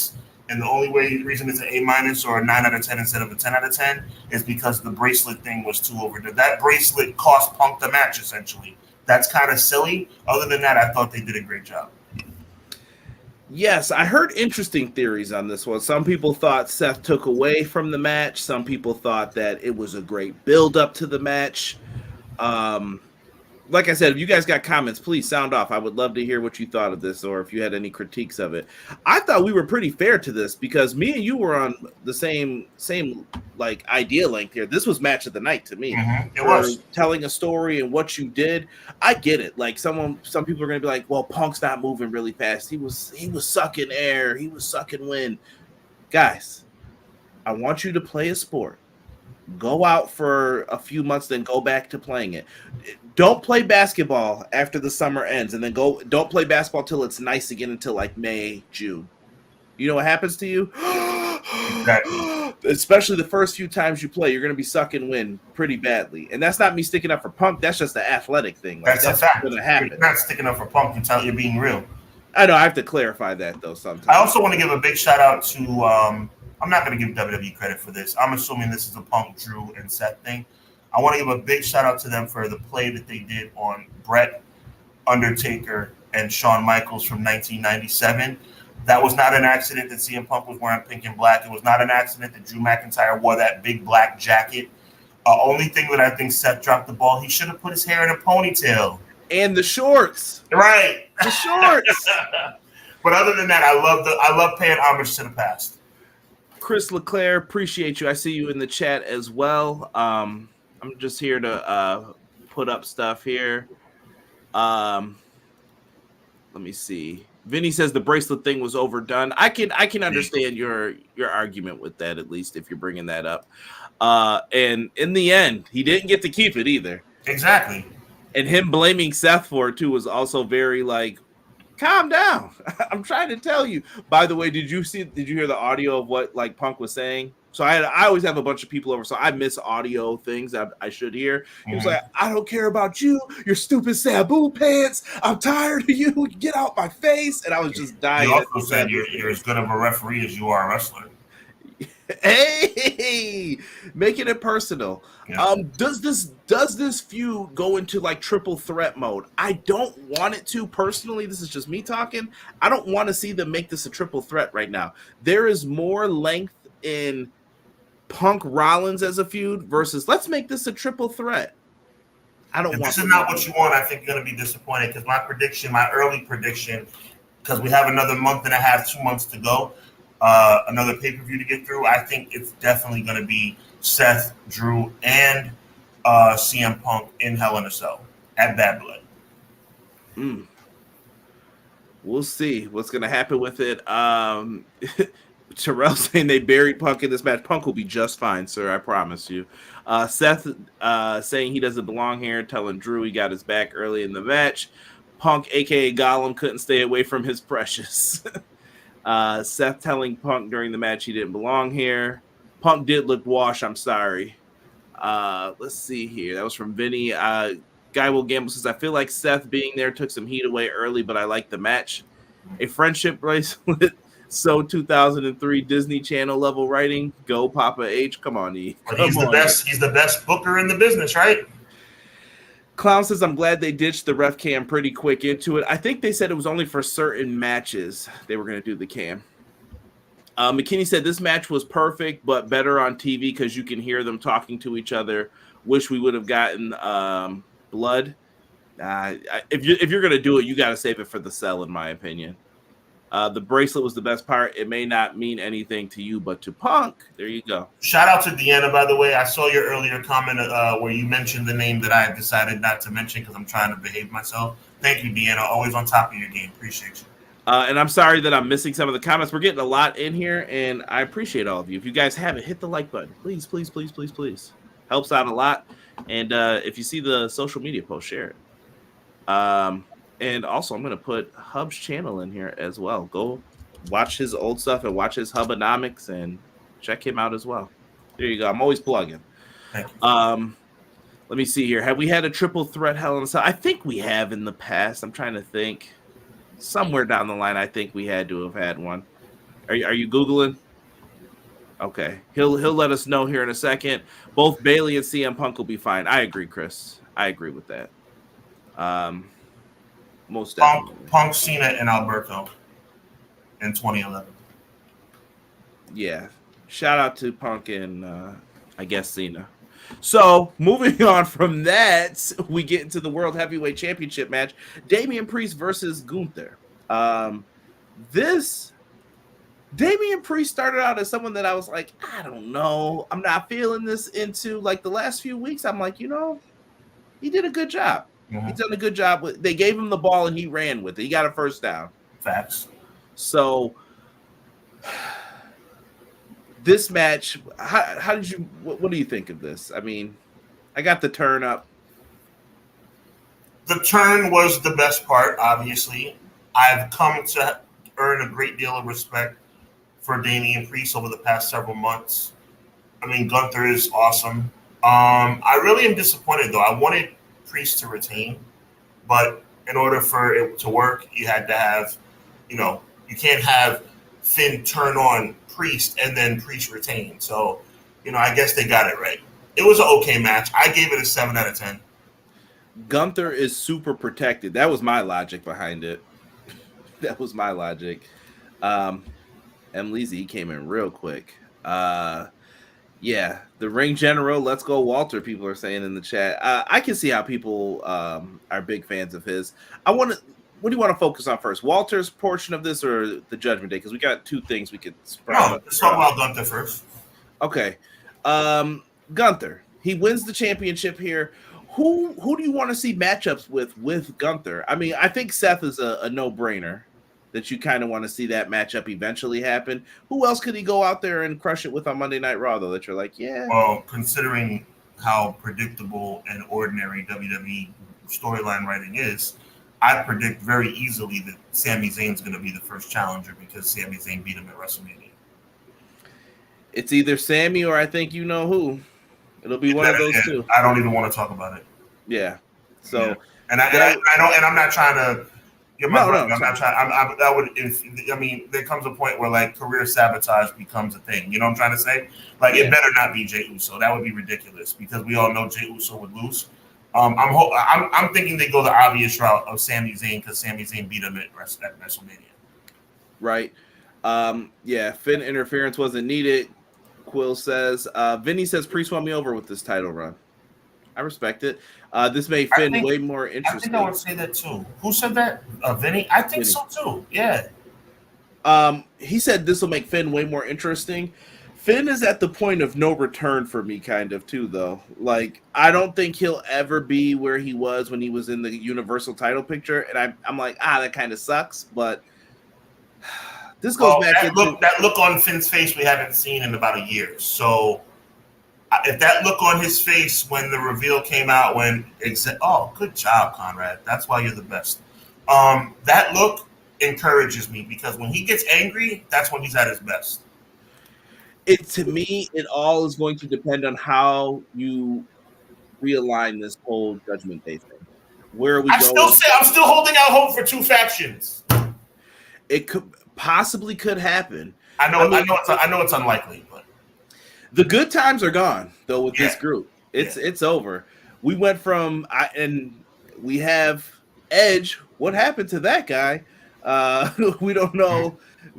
and the only reason it's an A- or a 9 out of 10 instead of a 10 out of 10 is because the bracelet thing was too overdone. That bracelet cost Punk the match, essentially. That's kind of silly. Other than that, I thought they did a great job. Yes, I heard interesting theories on this one. Some people thought Seth took away from the match. Some people thought that it was a great build up to the match. Like I said, if you guys got comments, please sound off. I would love to hear what you thought of this, or if you had any critiques of it. I thought we were pretty fair to this because me and you were on the same like idea length here. This was match of the night to me. Mm-hmm. It was telling a story and what you did. I get it. Like some people are gonna be like, well, Punk's not moving really fast. He was sucking air. He was sucking wind. Guys, I want you to play a sport. Go out for a few months, then go back to playing it. Don't play basketball after the summer ends, and then don't play basketball till it's nice again until like May, June. You know what happens to you? Exactly. Especially the first few times you play, you're going to be sucking wind pretty badly. And that's not me sticking up for Punk. That's just the athletic thing. Like, that's a fact. Going to happen. You're not sticking up for Punk. You're being real. I know. I have to clarify that, though, sometimes. I also want to give a big shout-out to I'm not going to give WWE credit for this. I'm assuming this is a Punk, Drew, and Seth thing. I want to give a big shout-out to them for the play that they did on Bret, Undertaker, and Shawn Michaels from 1997. That was not an accident that CM Punk was wearing pink and black. It was not an accident that Drew McIntyre wore that big black jacket. Only thing that I think Seth dropped the ball, he should have put his hair in a ponytail. And the shorts. Right. The shorts. But other than that, I love paying homage to the past. Chris LeClaire, appreciate you. I see you in the chat as well. I'm just here to put up stuff here. Let me see. Vinny says the bracelet thing was overdone. I can understand your argument with that, at least if you're bringing that up. And in the end, he didn't get to keep it either. Exactly. And him blaming Seth for it too was also very like, calm down. I'm trying to tell you. By the way, did you hear the audio of what like Punk was saying? So I always have a bunch of people over, so I miss audio things I should hear. He was like, I don't care about you, your stupid Sabu pants. I'm tired of you. Get out my face. And I was just dying. He also said you're as good of a referee as you are a wrestler. Hey, making it personal. Yeah. Does this feud go into like triple threat mode? I don't want it to personally. This is just me talking. I don't want to see them make this a triple threat right now. There is more length in Punk Rollins as a feud versus let's make this a triple threat. I don't If want this is them not to do what you that. want, I think you're going to be disappointed because my early prediction, because we have another month and a half, 2 months to go, another pay-per-view to get through. I think it's definitely going to be Seth, Drew, and CM Punk in Hell in a Cell at Bad Blood. Mm. We'll see what's going to happen with it. Terrell saying they buried Punk in this match. Punk will be just fine, sir. I promise you. Seth saying he doesn't belong here, telling Drew he got his back early in the match. Punk, a.k.a. Gollum, couldn't stay away from his precious. Seth telling Punk during the match he didn't belong here. Punk did look washed. I'm sorry. Let's see here. That was from Vinny. Guy Will Gamble says, I feel like Seth being there took some heat away early, but I like the match. A friendship bracelet. So 2003 Disney Channel level writing. Go Papa H. Come on, E. He's the best. He's the best booker in the business, right? Clown says, I'm glad they ditched the ref cam pretty quick into it. I think they said it was only for certain matches they were going to do the cam. McKinney said this match was perfect, but better on TV because you can hear them talking to each other. Wish we would have gotten blood. If you're going to do it, you got to save it for the cell, in my opinion. The bracelet was the best part. It may not mean anything to you, but to Punk, there you go. Shout out to Deanna, by the way. I saw your earlier comment where you mentioned the name that I had decided not to mention because I'm trying to behave myself. Thank you, Deanna. Always on top of your game. Appreciate you. And I'm sorry that I'm missing some of the comments. We're getting a lot in here, and I appreciate all of you. If you guys haven't, hit the like button. Please, please, please, please, please. Helps out a lot. And if you see the social media post, share it. And also, I'm going to put Hub's channel in here as well. Go watch his old stuff and watch his Hubonomics and check him out as well. There you go. I'm always plugging. Thank you. Let me see here. Have we had a triple threat Hell in a Cell? I think we have in the past. I'm trying to think. Somewhere down the line, I think we had to have had one. Are you Googling? Okay. He'll let us know here in a second. Both Bailey and CM Punk will be fine. I agree, Chris. I agree with that. Most definitely. Punk, Cena, and Alberto in 2011. Yeah. Shout out to Punk and I guess Cena. So moving on from that, we get into the World Heavyweight Championship match. Damian Priest versus Gunther. This Damian Priest started out as someone that I was like, I don't know. I'm not feeling this into like the last few weeks. I'm like, he did a good job. Mm-hmm. He's done a good job. They gave him the ball and he ran with it. He got a first down. Facts. So this match, how did you? What do you think of this? I mean, I got the turn up. The turn was the best part. Obviously, I've come to earn a great deal of respect for Damian Priest over the past several months. I mean, Gunther is awesome. I really am disappointed though. I wanted Priest to retain, but in order for it to work, you had to have, you can't have Finn turn on Priest and then Priest retain. So, I guess they got it right. It was an okay match. I gave it a 7 out of 10. Gunther is super protected. That was my logic behind it. That was my logic. Leezy came in real quick. Yeah, the ring general, let's go Walter, people are saying in the chat. I can see how people are big fans of his. What do you want to focus on first? Walter's portion of this or the Judgment Day? Because we got two things we could spread. Let's talk about Gunther first. Okay. Gunther, he wins the championship here. Who do you want to see matchups with Gunther? I mean, I think Seth is a no-brainer that you kind of want to see that matchup eventually happen. Who else could he go out there and crush it with on Monday Night Raw, though, that you're like, yeah? Well, considering how predictable and ordinary WWE storyline writing is, I predict very easily that Sami Zayn's going to be the first challenger because Sami Zayn beat him at WrestleMania. It's either Sami or I think you know who. It'll be one of those two. I don't even want to talk about it. Yeah. So, yeah. And I'm not trying to You're my brother. I'm sorry. not trying. I mean, there comes a point where like career sabotage becomes a thing. You know what I'm trying to say? Like, it better not be Jey Uso. That would be ridiculous because we all know Jey Uso would lose. I'm thinking they go the obvious route of Sami Zayn because Sami Zayn beat him at WrestleMania. Right. Finn interference wasn't needed. Quill says. Vinny says Priest won me over with this title run. I respect it. This made Finn way more interesting. I think I would say that too. Who said that? Vinny? I think so too. Yeah. He said this will make Finn way more interesting. Finn is at the point of no return for me, kind of, too, though. Like, I don't think he'll ever be where he was when he was in the Universal title picture. And I'm like, that kind of sucks. But this goes back into... That look on Finn's face we haven't seen in about a year. So, if that look on his face when the reveal came out, good job, Conrad. That's why you're the best. That look encourages me because when he gets angry, that's when he's at his best. To me, it all is going to depend on how you realign this whole Judgment Day thing. Where are we going? I'm still holding out hope for two factions. It possibly could happen. I know it's unlikely, but the good times are gone though with this group. It's over. We went from and we have Edge. What happened to that guy? We don't know.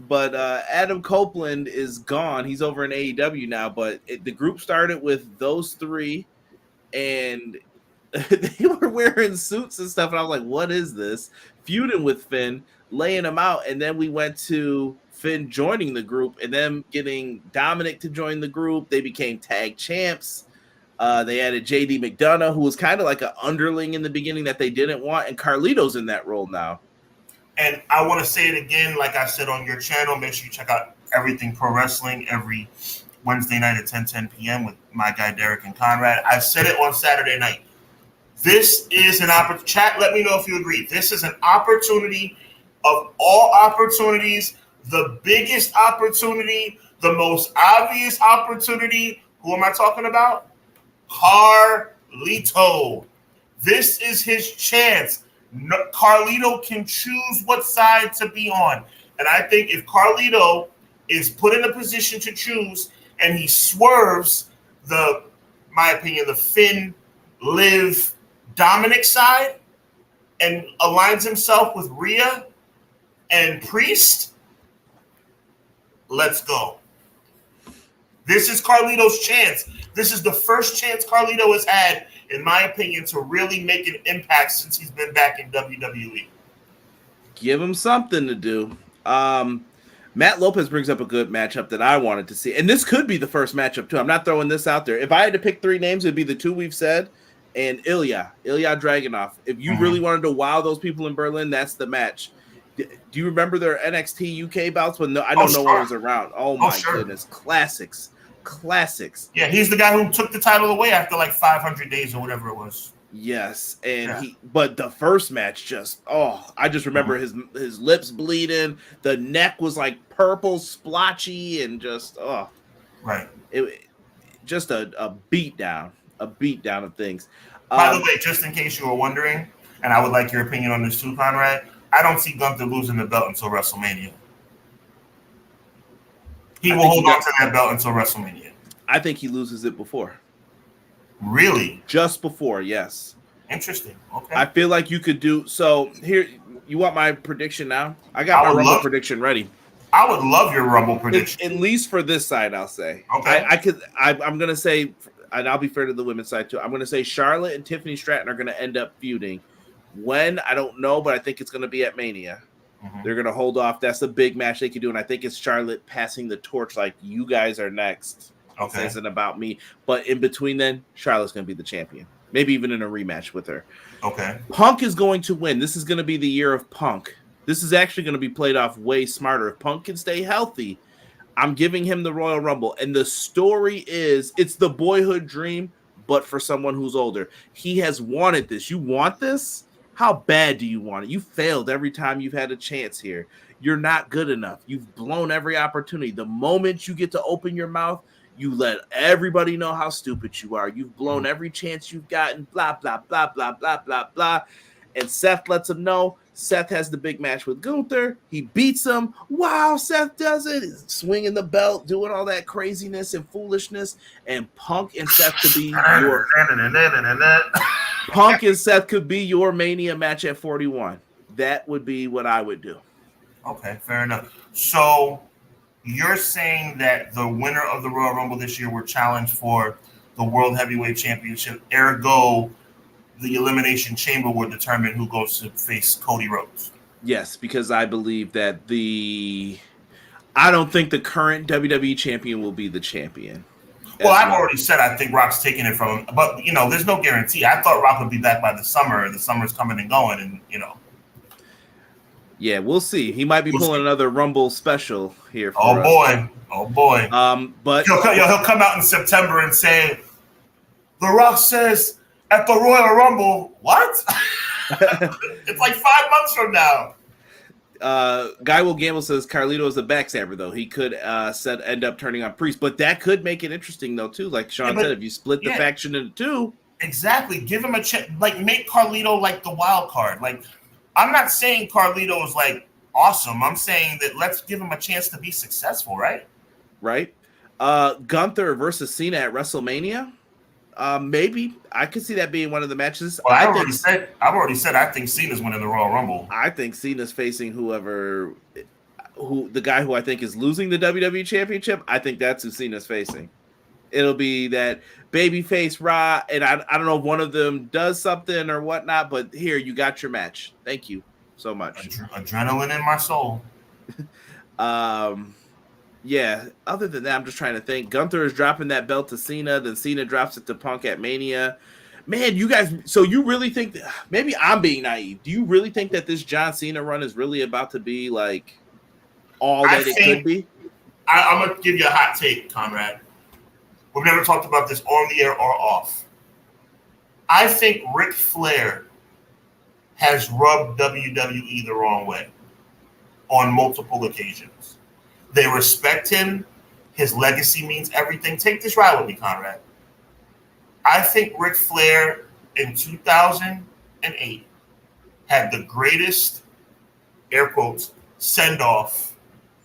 But Adam Copeland is gone. He's over in AEW now. But the group started with those three, and they were wearing suits and stuff. And I was like, what is this? Feuding with Finn, laying him out. And then we went to Finn joining the group and then getting Dominic to join the group. They became tag champs. They added JD McDonough, who was kind of like an underling in the beginning that they didn't want. And Carlito's in that role now. And I want to say it again, like I said on your channel, make sure you check out Everything Pro Wrestling every Wednesday night at 10 p.m. with my guy Derek and Conrad. I said it on Saturday night. This is an opportunity. Chat, let me know if you agree. This is an opportunity of all opportunities, the biggest opportunity, the most obvious opportunity. Who am I talking about? Carlito. This is his chance. Carlito can choose what side to be on. And I think if Carlito is put in a position to choose and he swerves my opinion, the Finn, Liv, Dominic side and aligns himself with Rhea and Priest, let's go. This is Carlito's chance. This is the first chance Carlito has had, in my opinion, to really make an impact since he's been back in WWE. Give him something to do. Matt Lopez brings up a good matchup that I wanted to see. And this could be the first matchup, too. I'm not throwing this out there. If I had to pick three names, it'd be the two we've said and Ilya Dragunov. If you really wanted to wow those people in Berlin, that's the match. Do you remember their NXT UK bouts? But no one was around. Oh, my goodness. Classics. Yeah, he's the guy who took the title away after like 500 days or whatever it was. Yes, and but the first match I just remember his lips bleeding, the neck was like purple, splotchy, and just right. It just a beat down of things. By the way, just in case you were wondering, and I would like your opinion on this too, Conrad, I don't see Gunther losing the belt until WrestleMania. He will hold on to that belt until WrestleMania. I think he loses it before. Really? Just before, yes. Interesting. Okay. I feel like you could do so. Here, you want my prediction now? I got my Rumble prediction ready. I would love your Rumble prediction. At least for this side, I'll say. Okay. I'm gonna say, and I'll be fair to the women's side too. I'm gonna say Charlotte and Tiffany Stratton are gonna end up feuding. When, I don't know, but I think it's gonna be at Mania. They're going to hold off. That's a big match they could do. And I think it's Charlotte passing the torch like, you guys are next. Okay. This isn't about me. But in between then, Charlotte's going to be the champion. Maybe even in a rematch with her. Okay. Punk is going to win. This is going to be the year of Punk. This is actually going to be played off way smarter. If Punk can stay healthy, I'm giving him the Royal Rumble. And the story is, it's the boyhood dream, but for someone who's older. He has wanted this. You want this? How bad do you want it? You failed every time you've had a chance here. You're not good enough. You've blown every opportunity. The moment you get to open your mouth, you let everybody know how stupid you are. You've blown every chance you've gotten, blah, blah, blah, blah, blah, blah, blah. And Seth lets him know, Seth has the big match with Gunther. He beats him. Wow, Seth does it. He's swinging the belt, doing all that craziness and foolishness. And Punk and Seth could be your Mania match at 41. That would be what I would do. Okay, fair enough. So you're saying that the winner of the Royal Rumble this year will challenge for the World Heavyweight Championship. Ergo, the Elimination Chamber will determine who goes to face Cody Rhodes. Yes, because I believe that I don't think the current WWE champion will be the champion. Well, I've already said I think Rock's taking it from him, but there's no guarantee. I thought Rock would be back by the summer. The summer's coming and going, and Yeah, we'll see. He might be pulling another Rumble special here. Oh boy. But he'll come out in September and say, "The Rock says at the Royal Rumble." What? It's like 5 months from now. Guy Will Gamble says Carlito is a backstabber, though. He could end up turning on Priest, but that could make it interesting, though, too. Like Sean said, if you split the faction into two. Exactly. Give him a chance. Like, make Carlito like the wild card. Like, I'm not saying Carlito is like awesome. I'm saying that let's give him a chance to be successful, right? Right. Gunther versus Cena at WrestleMania. Maybe I could see that being one of the matches. Well, I've already said I think Cena's winning the Royal Rumble. I think Cena's facing the guy who I think is losing the WWE Championship. I think that's who Cena's facing. It'll be that babyface Raw, and I don't know if one of them does something or whatnot, but here, you got your match. Thank you so much. Adrenaline in my soul. Yeah, other than that, I'm just trying to think. Gunther is dropping that belt to Cena, then Cena drops it to Punk at Mania. Man, you guys, so you really think that, maybe I'm being naive. Do you really think that this John Cena run is really about to be like all that it could be? I'm going to give you a hot take, Conrad. We've never talked about this on the air or off. I think Ric Flair has rubbed WWE the wrong way on multiple occasions. They respect him. His legacy means everything. Take this ride with me, Conrad. I think Ric Flair in 2008 had the greatest, air quotes, send-off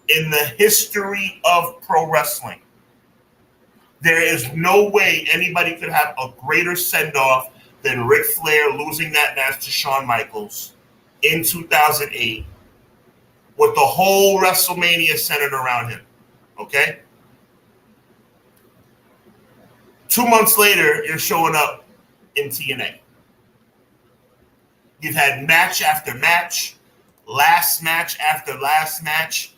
in the history of pro wrestling. There is no way anybody could have a greater send-off than Ric Flair losing that match to Shawn Michaels in 2008 with the whole WrestleMania centered around him, okay? 2 months later, you're showing up in TNA. You've had match after match, last match after last match.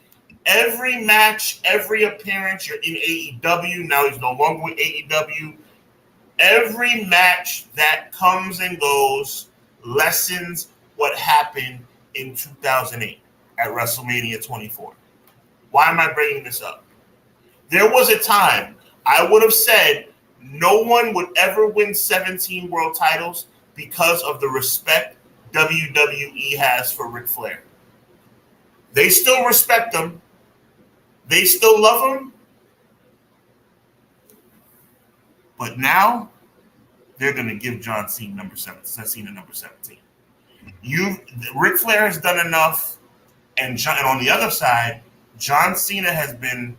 Every match, every appearance, you're in AEW. Now he's no longer with AEW. Every match that comes and goes lessens what happened in 2008 at WrestleMania 24. Why am I bringing this up? There was a time I would have said no one would ever win 17 world titles because of the respect WWE has for Ric Flair. They still respect him. They still love him. But now they're going to give John Cena number 17. Ric Flair has done enough, and on the other side, John Cena has been,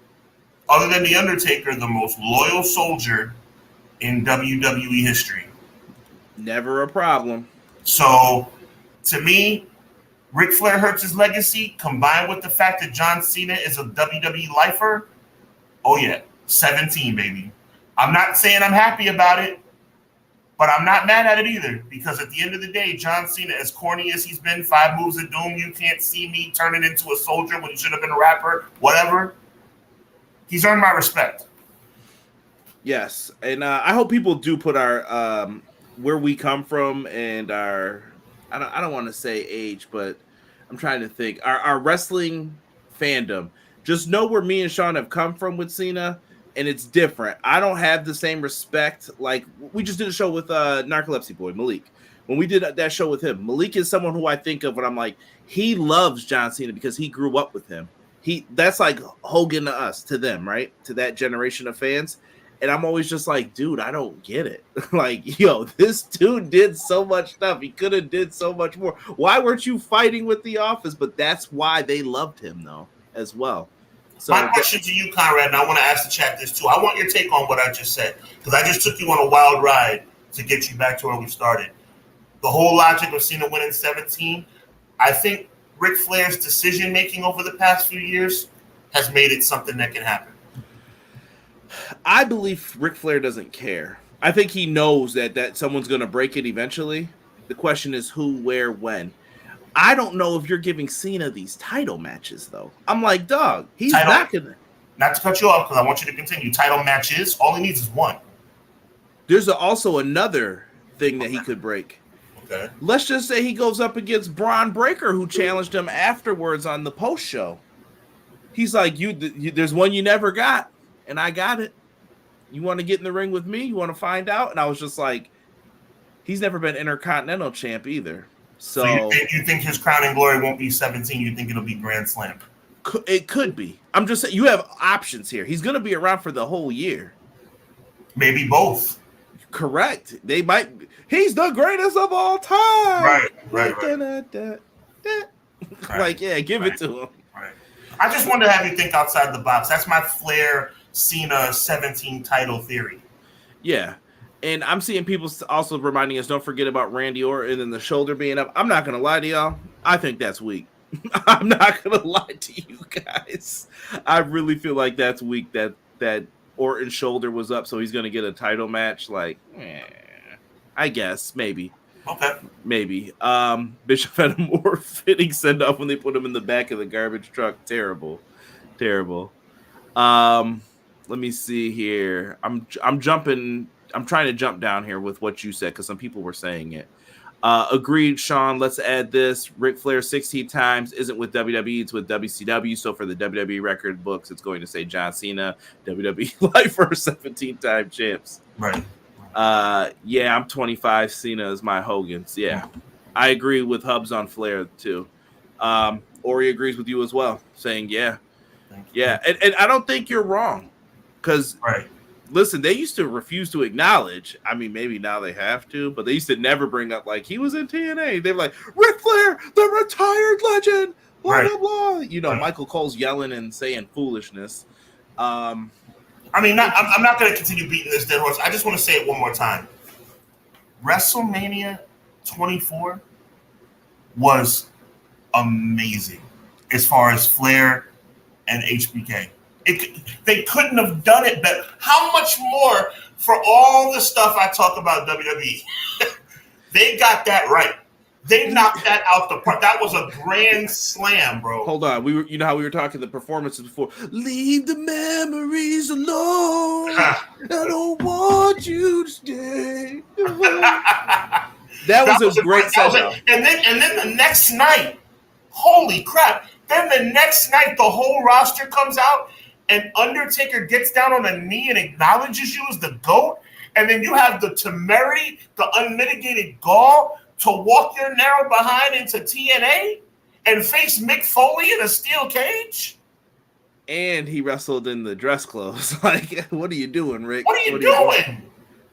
other than The Undertaker, the most loyal soldier in WWE history. Never a problem. So, to me, Ric Flair hurts his legacy, combined with the fact that John Cena is a WWE lifer. Oh, yeah, 17, baby. I'm not saying I'm happy about it, but I'm not mad at it either, because at the end of the day, John Cena, as corny as he's been, 5 moves of doom, you can't see me turning into a soldier when he should have been a rapper, whatever, he's earned my respect. Yes, and I hope people do put our where we come from and our I don't want to say age, but I'm trying to think our wrestling fandom. Just know where me and Sean have come from with Cena, and it's different. I don't have the same respect. Like, we just did a show with Narcolepsy Boy Malik. When we did that show with him, Malik is someone who I think of when I'm like, he loves John Cena because he grew up with him. That's like Hogan to us, to them, right? To that generation of fans. And I'm always just like, dude, I don't get it. Like, yo, this dude did so much stuff. He could have did so much more. Why weren't you fighting with the Office? But that's why they loved him, though, as well. So my question to you, Conrad, and I want to ask the chat this too. I want your take on what I just said, because I just took you on a wild ride to get you back to where we started. The whole logic of Cena winning 17, I think Ric Flair's decision-making over the past few years has made it something that can happen. I believe Ric Flair doesn't care. I think he knows that someone's going to break it eventually. The question is who, where, when. I don't know if you're giving Cena these title matches, though. I'm like, dog, he's not going to. Not to cut you off, because I want you to continue. Title matches, all he needs is one. There's also another thing that he could break. Okay. Let's just say he goes up against Braun Breaker, who challenged him afterwards on the post show. He's like, there's one you never got, and I got it. You want to get in the ring with me? You want to find out? And I was just like, he's never been Intercontinental champ either. So you think his crowning glory won't be 17? You think it'll be Grand Slam? It could be. I'm just saying, you have options here. He's going to be around for the whole year. Maybe both. Correct. They might. He's the greatest of all time. Right. Like, yeah, give it to him. Right. I just wanted to have you think outside the box. That's my Flair Cena 17 title theory. Yeah. And I'm seeing people also reminding us, don't forget about Randy Orton and the shoulder being up. I'm not going to lie to y'all. I think that's weak. I'm not going to lie to you guys. I really feel like that's weak, that Orton's shoulder was up, so he's going to get a title match. Like, I guess, maybe. Okay. Maybe. Bishop had a more fitting send-off when they put him in the back of the garbage truck. Terrible. Let me see here. I'm jumping. I'm trying to jump down here with what you said because some people were saying it. Agreed, Sean. Let's add this. Ric Flair 16 times isn't with WWE, it's with WCW. So for the WWE record books, it's going to say John Cena, WWE Lifer, 17-time champs. Right. Yeah, I'm 25. Cena is my Hogan's. Yeah, I agree with Hubbs on Flair too. Ori agrees with you as well, saying yeah. And I don't think you're wrong because listen, they used to refuse to acknowledge. I mean, maybe now they have to, but they used to never bring up like he was in TNA. They're like Ric Flair, the retired legend, blah blah blah. You know, Michael Cole's yelling and saying foolishness. I mean, I'm not going to continue beating this dead horse. I just want to say it one more time. WrestleMania 24 was amazing as far as Flair and HBK. They couldn't have done it better. How much more for all the stuff I talk about WWE? They got that right. They knocked that out the park. That was a grand slam, bro. Hold on. You know how we were talking the performances before. Leave the memories alone. I don't want you to stay. That was a great session. And then the next night, holy crap. Then the next night, the whole roster comes out and Undertaker gets down on a knee and acknowledges you as the GOAT. And then you have the temerity, the unmitigated gall to walk your narrow behind into TNA and face Mick Foley in a steel cage? And he wrestled in the dress clothes. Like, what are you doing, Rick? What are you doing?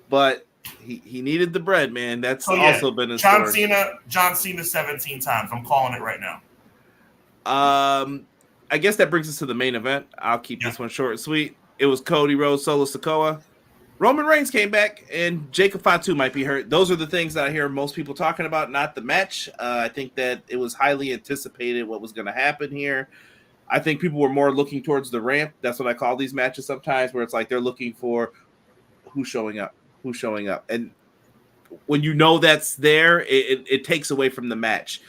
But he needed the bread, man. That's also been his John story. John Cena 17 times. I'm calling it right now. I guess that brings us to the main event. I'll keep this one short and sweet. It was Cody Rhodes, Solo Sikoa. Roman Reigns came back, and Jacob Fatu might be hurt. Those are the things that I hear most people talking about, not the match. I think that it was highly anticipated what was going to happen here. I think people were more looking towards the ramp. That's what I call these matches sometimes, where it's like they're looking for who's showing up. And when you know that's there, it takes away from the match.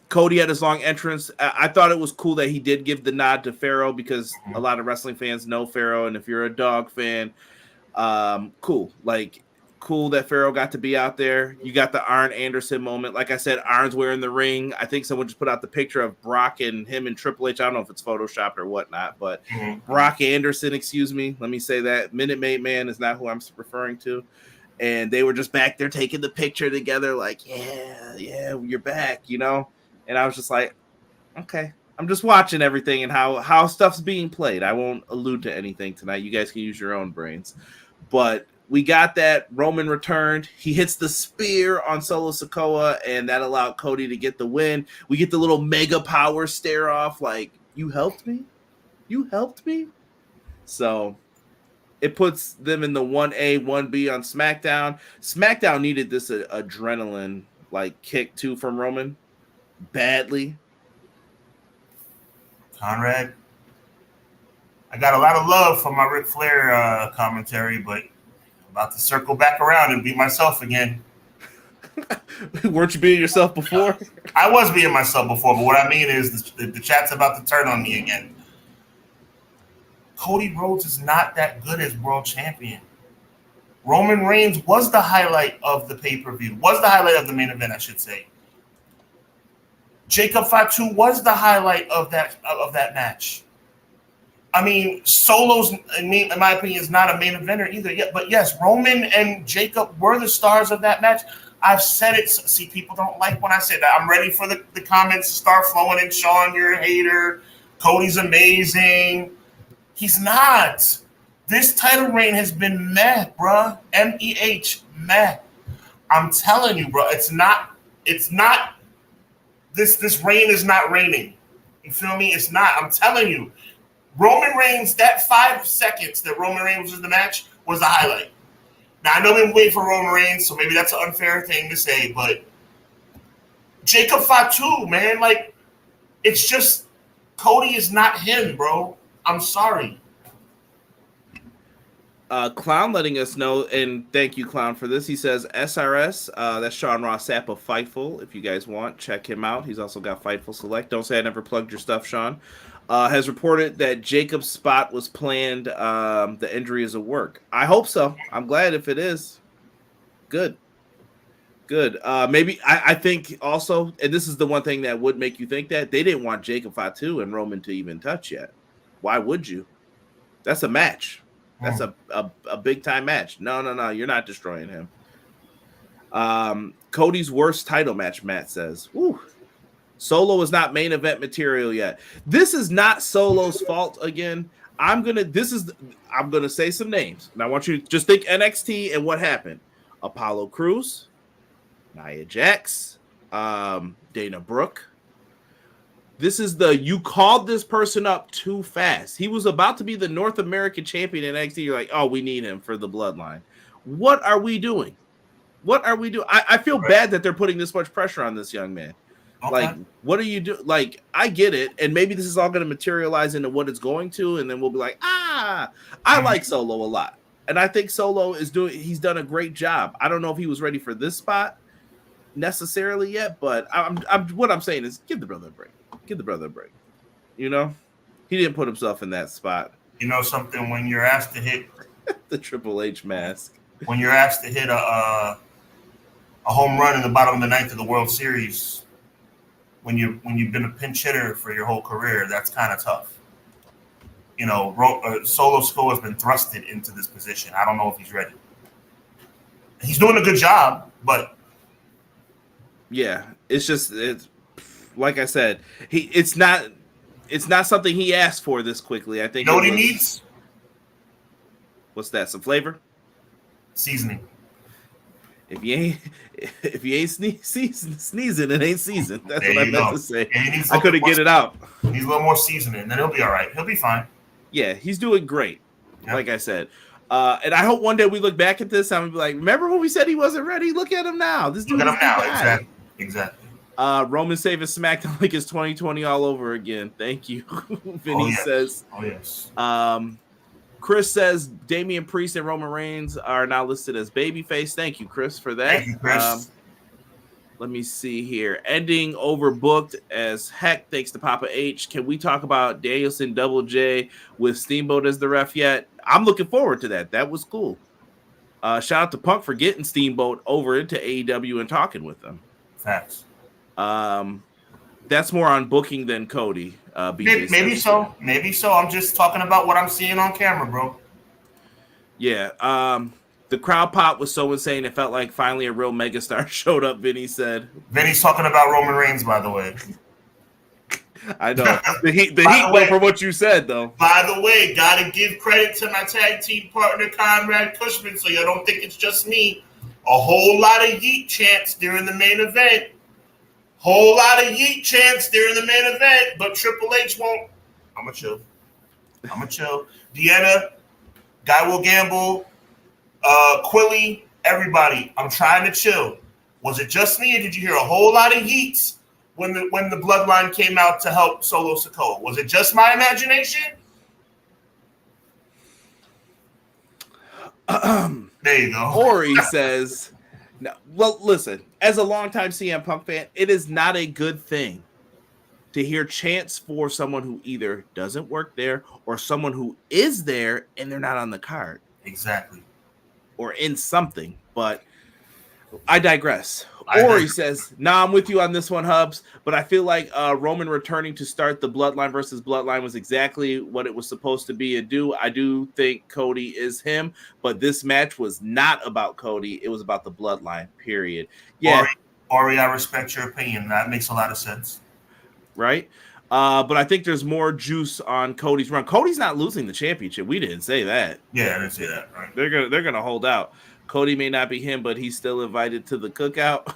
Cody had his long entrance. I thought it was cool that he did give the nod to Pharaoh because a lot of wrestling fans know Pharaoh. And if you're a dog fan, cool. Like, cool that Pharaoh got to be out there. You got the Arn Anderson moment. Like I said, Arn's wearing the ring. I think someone just put out the picture of Brock and him and Triple H. I don't know if it's Photoshopped or whatnot, but Brock Anderson, excuse me. Let me say that. Minute Maid Man is not who I'm referring to. And they were just back there taking the picture together like, yeah, you're back, you know? And I was just like, okay, I'm just watching everything and how stuff's being played. I won't allude to anything tonight. You guys can use your own brains. But we got that. Roman returned. He hits the spear on Solo Sikoa, and that allowed Cody to get the win. We get the little mega power stare off, like, you helped me? You helped me? So it puts them in the 1A, 1B on SmackDown. SmackDown needed this adrenaline like kick too from Roman badly. Conrad, I got a lot of love for my Ric Flair commentary, but I'm about to circle back around and be myself again. Weren't you being yourself before? I was being myself before, but what I mean is the chat's about to turn on me again. Cody Rhodes is not that good as world champion. Roman Reigns was the highlight of the pay-per-view, was the highlight of the main event, I should say. Jacob Fatu was the highlight of that match. I mean, Solo's, in my opinion, is not a main eventer either. Yeah, but yes, Roman and Jacob were the stars of that match. I've said it. See, people don't like when I say that. I'm ready for the comments to start flowing in. Sean, you're a hater. Cody's amazing. He's not. This title reign has been meh, bruh. MEH, meh. I'm telling you, bro. It's not. This reign is not reigning. You feel me? It's not. I'm telling you. Roman Reigns, that 5 seconds that Roman Reigns was in the match was the highlight. Now, I know we've been waiting for Roman Reigns, so maybe that's an unfair thing to say, but Jacob Fatu, man, like, it's just Cody is not him, bro. I'm sorry. Clown letting us know, and thank you, Clown, for this. He says SRS, that's Sean Ross Sapp of Fightful. If you guys want, check him out. He's also got Fightful Select. Don't say I never plugged your stuff, Sean. Has reported that Jacob's spot was planned. The injury is a work. I hope so. I'm glad if it is. Good. Maybe I think also, and this is the one thing that would make you think that they didn't want Jacob Fatu and Roman to even touch yet. Why would you? That's a match. That's a big time match. No. You're not destroying him. Cody's worst title match, Matt says. Woo. Solo is not main event material yet. This is not Solo's fault again. I'm gonna say some names. And I want you to just think NXT and what happened. Apollo Crews, Nia Jax, Dana Brooke. This is you called this person up too fast. He was about to be the North American champion in NXT. You're like, oh, we need him for the bloodline. What are we doing? I feel bad that they're putting this much pressure on this young man. Okay. Like, what are you doing? Like, I get it. And maybe this is all going to materialize into what it's going to. And then we'll be like, I like Solo a lot. And I think Solo he's done a great job. I don't know if he was ready for this spot necessarily yet, but what I'm saying is give the brother a break. You know, he didn't put himself in that spot. You know something, when you're asked to hit the Triple H mask, when you're asked to hit a home run in the bottom of the ninth of the World Series, when you've been a pinch hitter for your whole career, that's kind of tough. You know, Solo Sikoa has been thrusted into this position. I don't know if he's ready. He's doing a good job, but yeah, it's like I said, it's not something he asked for this quickly. I think. You know what he needs? What's that? Some flavor, seasoning. If you ain't sneezing, it ain't seasoned. That's what I meant to say. I couldn't get it out. He needs a little more seasoning, then he'll be all right. He'll be fine. Yeah, he's doing great. Yeah. Like I said. And I hope one day we look back at this and we'll be like, remember when we said he wasn't ready? Look at him now. This dude. Look at him now. Exactly. Roman saving SmackDown like it's 2020 all over again. Thank you. Vinny says. Oh, yes. Chris says Damian Priest and Roman Reigns are now listed as babyface. Thank you, Chris, for that. Thank you, Chris. Let me see here. Ending overbooked as heck thanks to Papa H. Can we talk about Danielson Double J with Steamboat as the ref yet? I'm looking forward to that. That was cool. Shout out to Punk for getting Steamboat over into AEW and talking with them. Facts. That's more on booking than Cody. Maybe so. I'm just talking about what I'm seeing on camera, bro. Yeah. The crowd pop was so insane. It felt like finally a real megastar showed up, Vinny said. Vinny's talking about Roman Reigns, by the way. I know. The heat way, though, for what you said, though. By the way, gotta give credit to my tag team partner, Conrad Cushman, so you don't think it's just me. A whole lot of yeet chants during the main event. Whole lot of yeet chants during the main event, but Triple H won't. I'm going to chill. Deanna, Guy Will Gamble, Quilly, everybody, I'm trying to chill. Was it just me, or did you hear a whole lot of yeets when the bloodline came out to help Solo Sikoa? Was it just my imagination? There you go. Ori says, no, well, listen, as a longtime CM Punk fan, it is not a good thing to hear chants for someone who either doesn't work there or someone who is there and they're not on the card. Exactly. Or in something, but I digress. Ori says, I'm with you on this one, Hubs, but I feel like Roman returning to start the Bloodline versus Bloodline was exactly what it was supposed to be. I do think Cody is him, but this match was not about Cody. It was about the Bloodline, period. Yeah. Ori, I respect your opinion. That makes a lot of sense. Right? But I think there's more juice on Cody's run. Cody's not losing the championship. We didn't say that. Yeah, I didn't say that. Right. They're gonna hold out. Cody may not be him, but he's still invited to the cookout.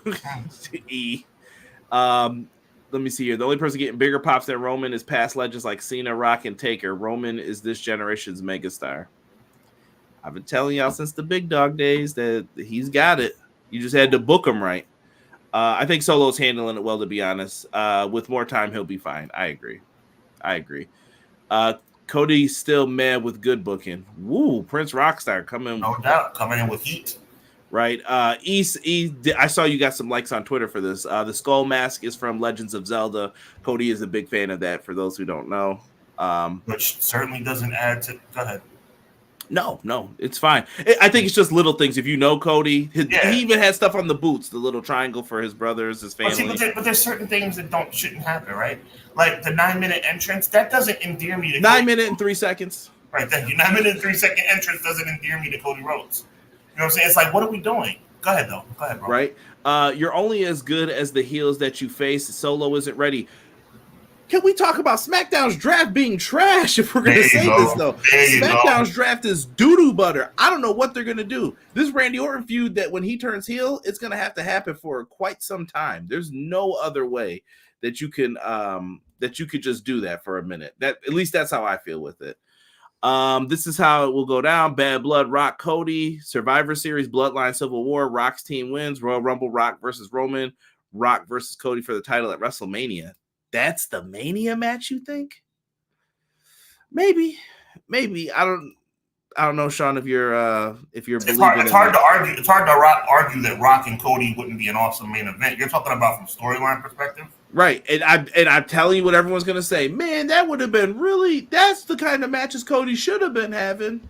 Let me see here. The only person getting bigger pops than Roman is past legends like Cena, Rock, and Taker. Roman is this generation's megastar. I've been telling y'all since the Big Dog days that he's got it. You just had to book him right. I think Solo's handling it well, to be honest. With more time, he'll be fine. I agree. Cody's still mad with good booking. Woo, Prince Rockstar coming. No doubt, coming in with heat. Right. I saw you got some likes on Twitter for this. The skull mask is from Legends of Zelda. Cody is a big fan of that, for those who don't know. Which certainly doesn't add to... Go ahead. No, it's fine. I think it's just little things. If you know Cody, he even has stuff on the boots, the little triangle for his brothers, his family. But there's certain things that shouldn't happen, right? Like the 9-minute entrance, that doesn't endear me to 9 minute and 3 seconds. Right, thank you. 9 minute and 3 second entrance doesn't endear me to Cody Rhodes. You know what I'm saying? It's like, what are we doing? Go ahead, though. Go ahead, bro. Right. You're only as good as the heels that you face. Solo isn't ready. Can we talk about SmackDown's draft being trash if we're going to say this, though? SmackDown's draft is doo-doo butter. I don't know what they're going to do. This Randy Orton feud that when he turns heel, it's going to have to happen for quite some time. There's no other way that you can that you could just do that for a minute. At least that's how I feel with it. This is how it will go down. Bad Blood, Rock, Cody. Survivor Series, Bloodline, Civil War. Rock's team wins. Royal Rumble, Rock versus Roman. Rock versus Cody for the title at WrestleMania. That's the Mania match, you think? Maybe. I don't know, Sean, if you're it's hard to argue. It's hard to argue that Rock and Cody wouldn't be an awesome main event. You're talking about from storyline perspective, right? And I'm telling you what everyone's gonna say. Man, that would have been really. That's the kind of matches Cody should have been having.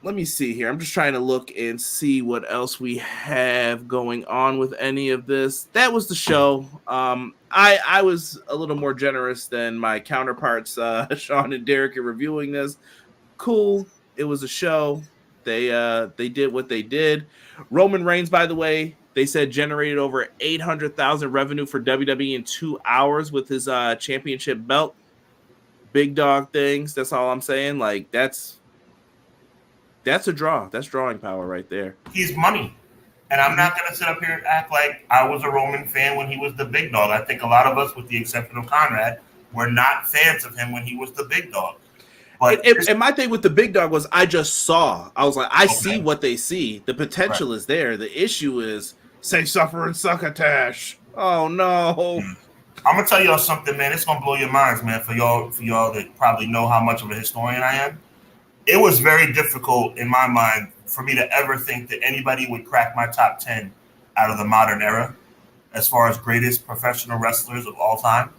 Let me see here. I'm just trying to look and see what else we have going on with any of this. That was the show. I was a little more generous than my counterparts, Sean and Derek, in reviewing this. Cool. It was a show. They did what they did. Roman Reigns, by the way, they said generated over $800,000 revenue for WWE in 2 hours with his championship belt. Big dog things. That's all I'm saying. Like that's a draw. That's drawing power right there. He's money. And I'm not going to sit up here and act like I was a Roman fan when he was the big dog. I think a lot of us, with the exception of Conrad, were not fans of him when he was the big dog. But and my thing with the big dog was I was like, I see what they see. The potential is there. The issue is say suffer and succotash. Oh, no. I'm going to tell y'all something, man. It's going to blow your minds, man, for y'all that probably know how much of a historian I am. It was very difficult in my mind for me to ever think that anybody would crack my top 10 out of the modern era as far as greatest professional wrestlers of all time.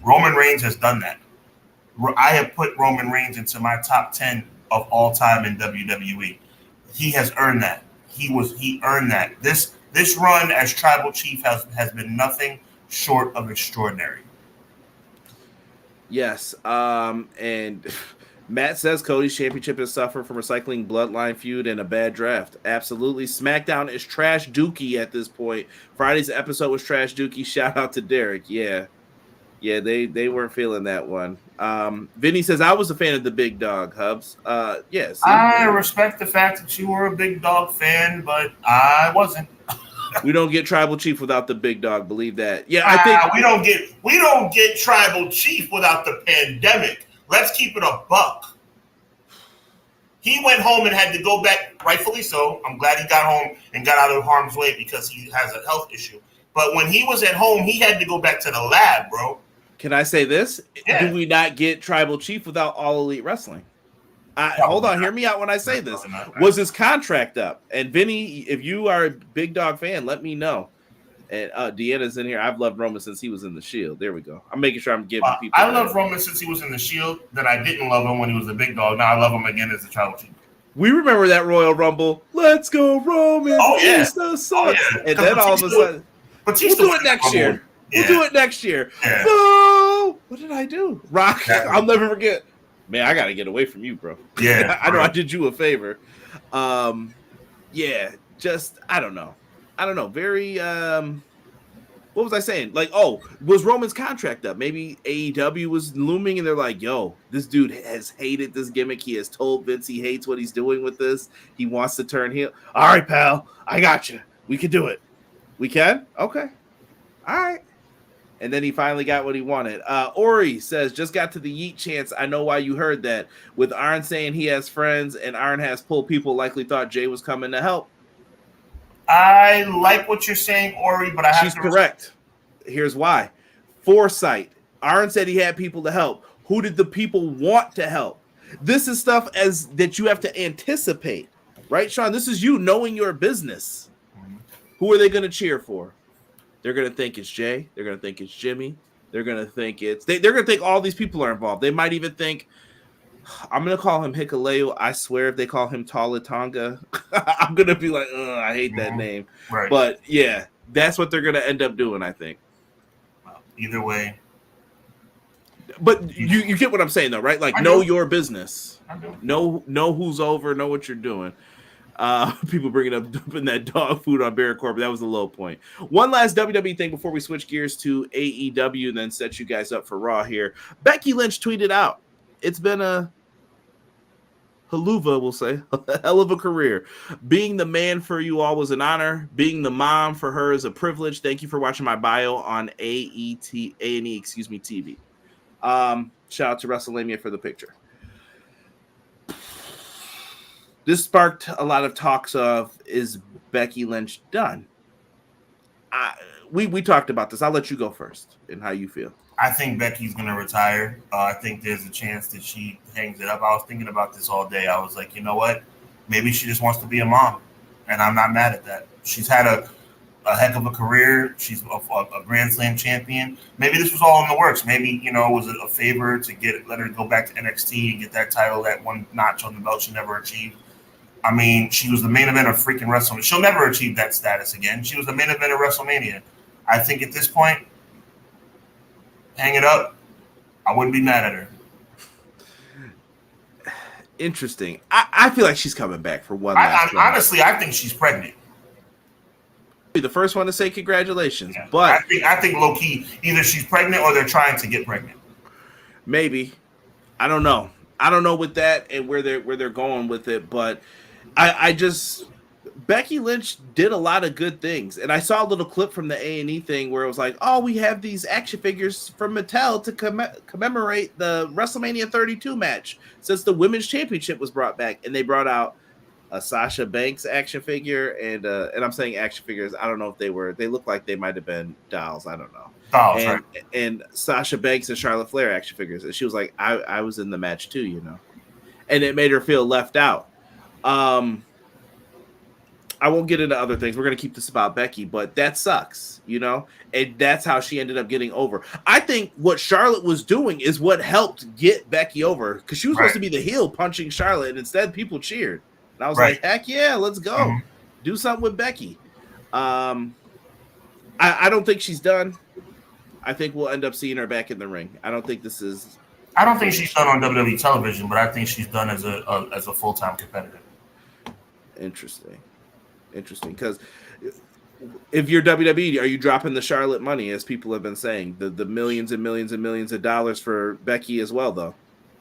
Roman Reigns has done that. I have put Roman Reigns into my top 10 of all time in WWE. He has earned that. He earned that. This run as Tribal Chief has been nothing short of extraordinary. Yes. And Matt says Cody's championship is suffering from recycling bloodline feud and a bad draft. Absolutely. SmackDown is trash dookie at this point. Friday's episode was trash dookie. Shout out to Derek. Yeah. Yeah, they weren't feeling that one. Vinny says, I was a fan of the big dog, Hubs. Yeah, see? I respect the fact that you were a big dog fan, but I wasn't. We don't get Tribal Chief without the big dog. Believe that. Yeah, I think we don't get Tribal Chief without the pandemic. Let's keep it a buck. He went home and had to go back, rightfully so. I'm glad he got home and got out of harm's way because he has a health issue. But when he was at home, he had to go back to the lab, bro. Can I say this? Yeah. Do we not get Tribal Chief without All Elite Wrestling? Hold on, hear me out when I say this. Was his contract up? And Vinny, if you are a big dog fan, let me know. And Deanna's in here. I've loved Roman since he was in the Shield. There we go. I'm making sure I'm giving people. I love Roman since he was in the Shield. Then I didn't love him when he was the big dog. Now I love him again as the Tribal Chief. We remember that Royal Rumble. Let's go, Roman. Oh yeah. And then all of a sudden, we'll do it next year. Yeah. We'll do it next year. Yeah. No, what did I do? Rock. Exactly. I'll never forget. Man, I gotta get away from you, bro. Yeah, I know I did you a favor. Yeah, just I don't know. Very what was I saying? Like, was Roman's contract up? Maybe AEW was looming and they're like, yo, this dude has hated this gimmick. He has told Vince he hates what he's doing with this. He wants to turn heel. All right, pal, I got you. We can do it. We can? Okay. All right. And then he finally got what he wanted. Ori says, just got to the yeet chance. I know why you heard that. With Arn saying he has friends and Arn has pulled, people likely thought Jay was coming to help. I like what you're saying, Ori, but She's correct. Here's why. Foresight. Arn said he had people to help. Who did the people want to help? This is stuff as that you have to anticipate. Right, Sean? This is you knowing your business. Who are they going to cheer for? They're going to think it's Jay. They're going to think it's Jimmy. They're going to think they're going to think all these people are involved. They might even think, I'm going to call him Hikuleo. I swear if they call him Talatonga, I'm going to be like, I hate that name. Right. But, yeah, that's what they're going to end up doing, I think. Well, either way. But you get what I'm saying, though, right? Like, know your business. Know who's over. Know what you're doing. People bringing up dumping that dog food on Baron Corbin. That was a low point. One last WWE thing before we switch gears to AEW and then set you guys up for Raw here. Becky Lynch tweeted out, it's been a haluva, we'll say, a hell of a career. Being the man for you all was an honor. Being the mom for her is a privilege. Thank you for watching my bio on A&E TV. Shout out to WrestleMania for the picture. This sparked a lot of talks of, is Becky Lynch done? We talked about this. I'll let you go first and how you feel. I think Becky's going to retire. I think there's a chance that she hangs it up. I was thinking about this all day. I was like, you know what? Maybe she just wants to be a mom, and I'm not mad at that. She's had a heck of a career. She's a Grand Slam champion. Maybe this was all in the works. Maybe, it was a favor to let her go back to NXT and get that title, that one notch on the belt she never achieved. I mean, she was the main event of freaking WrestleMania. She'll never achieve that status again. She was the main event of WrestleMania. I think at this point, hang it up. I wouldn't be mad at her. Interesting. I feel like she's coming back for one last round. Honestly, I think she's pregnant. Be the first one to say congratulations. Yeah. But I think low key, either she's pregnant or they're trying to get pregnant. Maybe. I don't know. I don't know with that and where they're going with it, but I just Becky Lynch did a lot of good things, and I saw a little clip from the A&E thing where it was like, "Oh, we have these action figures from Mattel to commemorate the WrestleMania 32 match since the Women's Championship was brought back," and they brought out a Sasha Banks action figure, and I'm saying action figures. I don't know if they looked like they might have been dolls. I don't know. Dolls, right? And Sasha Banks and Charlotte Flair action figures, and she was like, "I was in the match too," and it made her feel left out. I won't get into other things. We're going to keep this about Becky, but that sucks, and that's how she ended up getting over. I think what Charlotte was doing is what helped get Becky over, because she was supposed to be the heel punching Charlotte, and instead people cheered. And I was like, heck yeah, let's go. Mm-hmm. Do something with Becky. I don't think she's done. I think we'll end up seeing her back in the ring. I don't think this is I don't think she's done on WWE television, but I think she's done as a full-time competitor. Interesting. Because if you're WWE, are you dropping the Charlotte money, as people have been saying? The millions and millions and millions of dollars for Becky as well, though.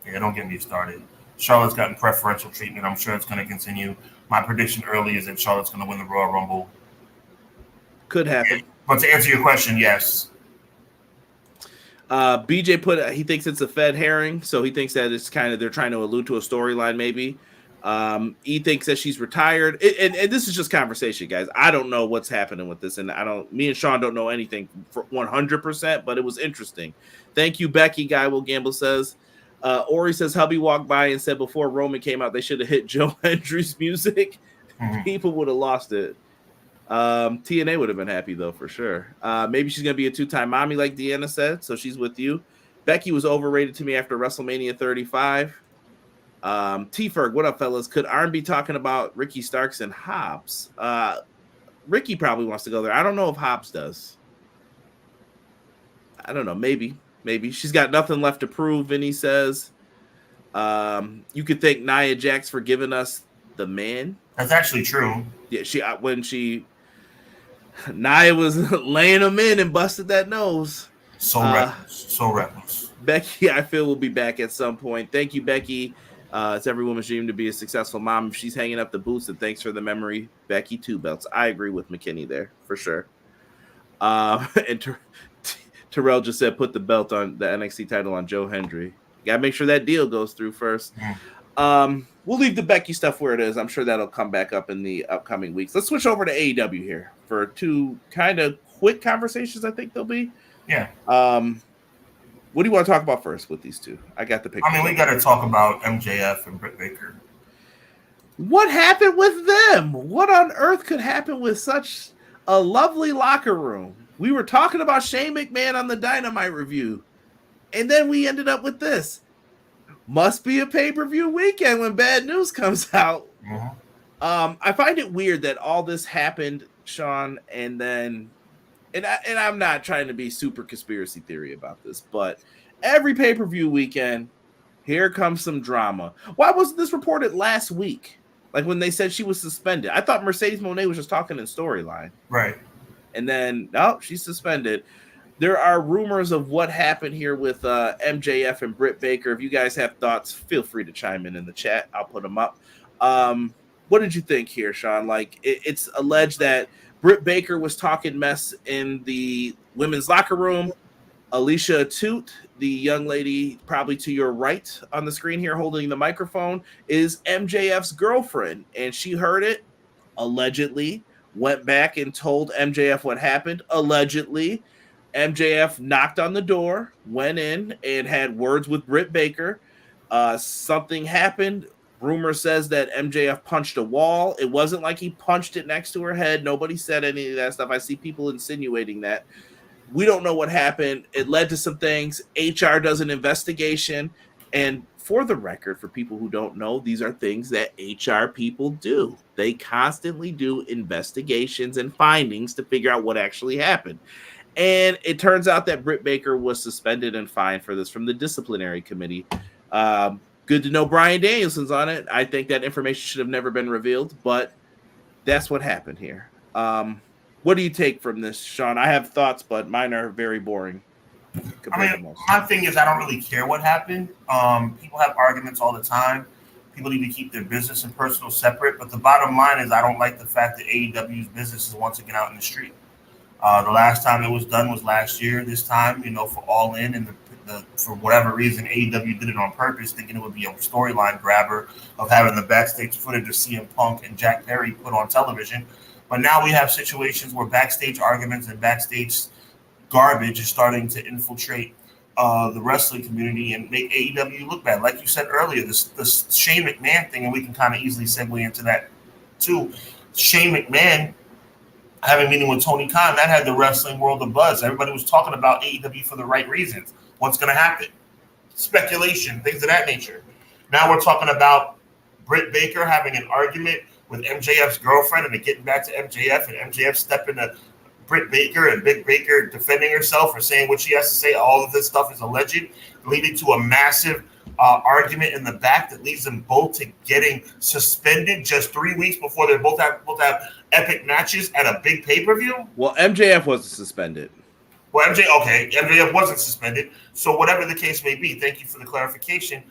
Yeah, don't get me started. Charlotte's gotten preferential treatment. I'm sure it's going to continue. My prediction early is that Charlotte's going to win the Royal Rumble. Could happen. But to answer your question, yes. BJ he thinks it's a Fed herring, so he thinks that it's kind of they're trying to allude to a storyline, maybe. He thinks that she's retired, and this is just conversation, guys. I don't know what's happening with this, and me and Sean don't know anything for 100%, but it was interesting. Thank you, Becky. Guy Will Gamble says. Ori says hubby walked by and said before Roman came out they should have hit Joe Hendry's music. Mm-hmm. People would have lost it. TNA would have been happy though, for sure. Maybe she's gonna be a 2-time mommy, like Deanna said, so she's with you. Becky was overrated to me after WrestleMania 35. T-Ferg, what up, fellas? Could Arn be talking about Ricky Starks and Hobbs? Ricky probably wants to go there. I don't know if Hobbs does. I don't know. Maybe. She's got nothing left to prove, Vinny says. You could thank Nia Jax for giving us the man. That's actually true. Yeah, Nia was laying him in and busted that nose. So reckless. Becky, I feel, will be back at some point. Thank you, Becky. It's every woman's dream to be a successful mom. If she's hanging up the boots, and thanks for the memory, Becky. 2 belts. I agree with McKinney there, for sure. And Terrell just said put the belt on the NXT title on Joe Hendry. Got to make sure that deal goes through first. We'll leave the Becky stuff where it is. I'm sure that'll come back up in the upcoming weeks. Let's switch over to AEW here for 2 kind of quick conversations, I think they'll be. Yeah. What do you want to talk about first with these 2? I got the picture. I mean, we got to talk about MJF and Britt Baker. What happened with them? What on earth could happen with such a lovely locker room? We were talking about Shane McMahon on the Dynamite review, and then we ended up with this. Must be a pay-per-view weekend when bad news comes out. Mm-hmm. I find it weird that all this happened, Sean, and then... And I'm not trying to be super conspiracy theory about this, but every pay-per-view weekend, here comes some drama. Why wasn't this reported last week? Like when they said she was suspended. I thought Mercedes Moné was just talking in storyline. Right. And then, no, she's suspended. There are rumors of what happened here with MJF and Britt Baker. If you guys have thoughts, feel free to chime in the chat. I'll put them up. What did you think here, Sean? Like, it's alleged that Britt Baker was talking mess in the women's locker room. Alicia Toot, the young lady probably to your right on the screen here holding the microphone, is MJF's girlfriend. And she heard it, allegedly, went back and told MJF what happened, allegedly. MJF knocked on the door, went in, and had words with Britt Baker. Something happened. Rumor says that MJF punched a wall. It wasn't like he punched it next to her head. Nobody said any of that stuff. I see people insinuating that. We don't know what happened. It led to some things. HR does an investigation. And for the record, for people who don't know, these are things that HR people do. They constantly do investigations and findings to figure out what actually happened. And it turns out that Britt Baker was suspended and fined for this from the disciplinary committee. Good to know Bryan Danielson's on it. I think that information should have never been revealed, but that's what happened here. What do you take from this, Sean? I have thoughts, but mine are very boring. I mean, my thing is I don't really care what happened. People have arguments all the time. People need to keep their business and personal separate, but the bottom line is I don't like the fact that AEW's business is once again out in the street. The last time it was done was last year. This time, for All In and for whatever reason, AEW did it on purpose, thinking it would be a storyline grabber of having the backstage footage of CM Punk and Jack Perry put on television. But now we have situations where backstage arguments and backstage garbage is starting to infiltrate the wrestling community and make AEW look bad. Like you said earlier, this Shane McMahon thing, and we can kind of easily segue into that too. Shane McMahon having a meeting with Tony Khan, that had the wrestling world abuzz. Everybody was talking about AEW for the right reasons. What's going to happen? Speculation, things of that nature. Now we're talking about Britt Baker having an argument with MJF's girlfriend and getting back to MJF and MJF stepping to Britt Baker and Big Baker defending herself or saying what she has to say. All of this stuff is alleged, leading to a massive argument in the back that leads them both to getting suspended just 3 weeks before they both have epic matches at a big pay-per-view. Well, MJF wasn't suspended. Well, MJF wasn't suspended. So whatever the case may be, thank you for the clarification.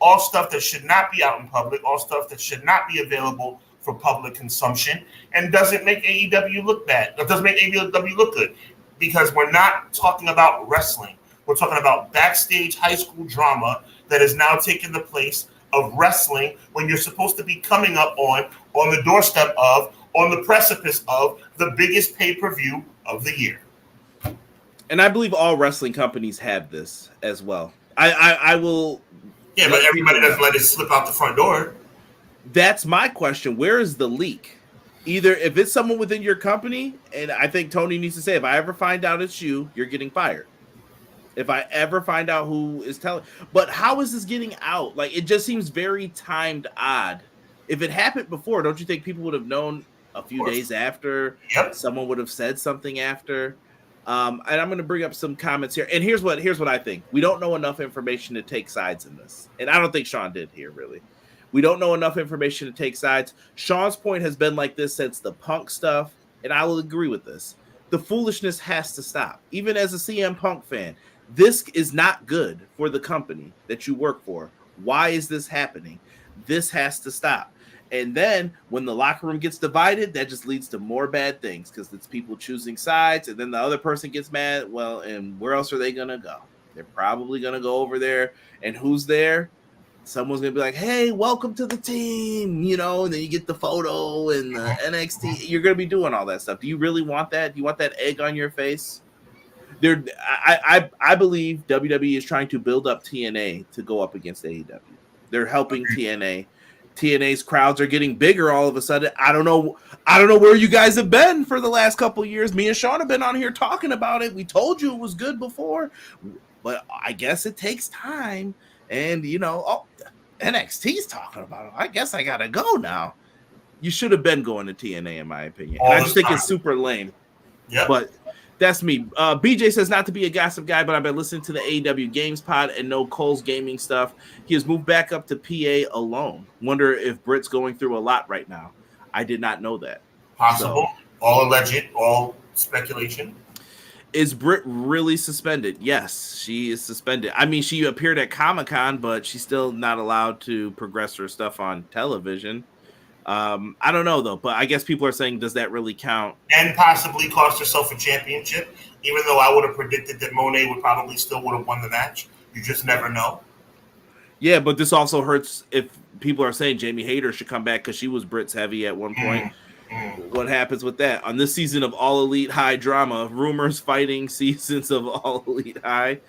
All stuff that should not be out in public, all stuff that should not be available for public consumption, and doesn't make AEW look bad. It doesn't make AEW look good, because we're not talking about wrestling. We're talking about backstage high school drama that is now taking the place of wrestling when you're supposed to be coming up on the doorstep of, on the precipice of the biggest pay-per-view of the year. And I believe all wrestling companies have this as well. I will. Yeah, but everybody doesn't let it slip out the front door. That's my question. Where is the leak? Either if it's someone within your company, and I think Tony needs to say, if I ever find out it's you, you're getting fired. If I ever find out who is telling, but how is this getting out? Like, it just seems very timed odd. If it happened before, don't you think people would have known a few days after? Yep. Someone would have said something after. And I'm going to bring up some comments here. And here's what I think. We don't know enough information to take sides in this. And I don't think Sean did here, really. We don't know enough information to take sides. Sean's point has been like this since the Punk stuff, and I will agree with this. The foolishness has to stop. Even as a CM Punk fan, this is not good for the company that you work for. Why is this happening? This has to stop. And then when the locker room gets divided, that just leads to more bad things, because it's people choosing sides, and then the other person gets mad. Well, and where else are they going to go? They're probably going to go over there. And who's there? Someone's going to be like, hey, welcome to the team, and then you get the photo and the NXT. You're going to be doing all that stuff. Do you really want that? Do you want that egg on your face? I believe WWE is trying to build up TNA to go up against AEW. They're helping TNA. TNA's crowds are getting bigger all of a sudden. I don't know where you guys have been for the last couple of years. Me and Sean have been on here talking about it. We told you it was good before, but I guess it takes time. And NXT's talking about it. I guess I gotta go now. You should have been going to TNA, in my opinion. And I just think it's super lame. Yeah, but that's me. BJ says, not to be a gossip guy, but I've been listening to the AEW Games Pod and know Cole's gaming stuff. He has moved back up to PA alone. Wonder if Britt's going through a lot right now. I did not know that. Possible. So, all alleged, all speculation. Is Britt really suspended? Yes, she is suspended. I mean, she appeared at Comic-Con, but she's still not allowed to progress her stuff on television. I don't know, though, but I guess people are saying, does that really count? And possibly cost herself a championship, even though I would have predicted that Monet would have won the match. You just never know. Yeah, but this also hurts if people are saying Jamie Hayter should come back because she was Britt's heavy at one point. What happens with that? On this season of All Elite High drama, rumors fighting seasons of All Elite High.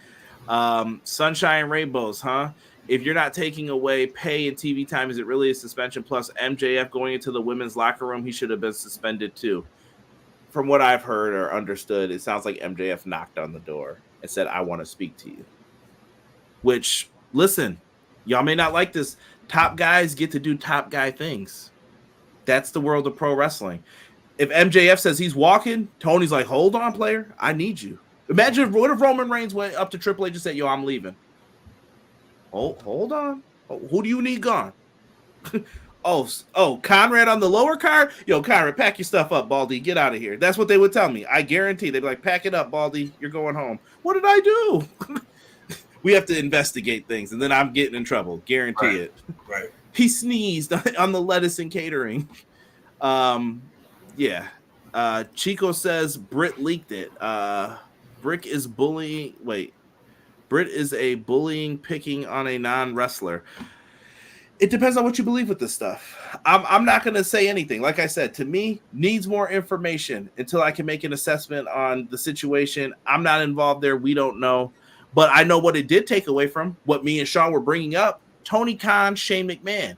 Sunshine Rainbows, huh? If you're not taking away pay and TV time, is it really a suspension? Plus MJF going into the women's locker room, he should have been suspended too. From what I've heard or understood, it sounds like MJF knocked on the door and said, I want to speak to you. Which, listen, y'all may not like this. Top guys get to do top guy things. That's the world of pro wrestling. If MJF says he's walking, Tony's like, hold on, player. I need you. Imagine what if Roman Reigns went up to Triple H and said, yo, I'm leaving. Oh, hold on. Oh, who do you need gone? oh, Conrad on the lower card? Yo, Conrad, pack your stuff up, Baldy. Get out of here. That's what they would tell me. I guarantee. They'd be like, pack it up, Baldy. You're going home. What did I do? We have to investigate things, and then I'm getting in trouble. Guarantee it. Right. He sneezed on the lettuce and catering. Yeah. Chico says Britt leaked it. Britt is a bullying picking on a non-wrestler. It depends on what you believe with this stuff. I'm not going to say anything. Like I said, to me, needs more information until I can make an assessment on the situation. I'm not involved there. We don't know. But I know what it did take away from what me and Sean were bringing up. Tony Khan, Shane McMahon.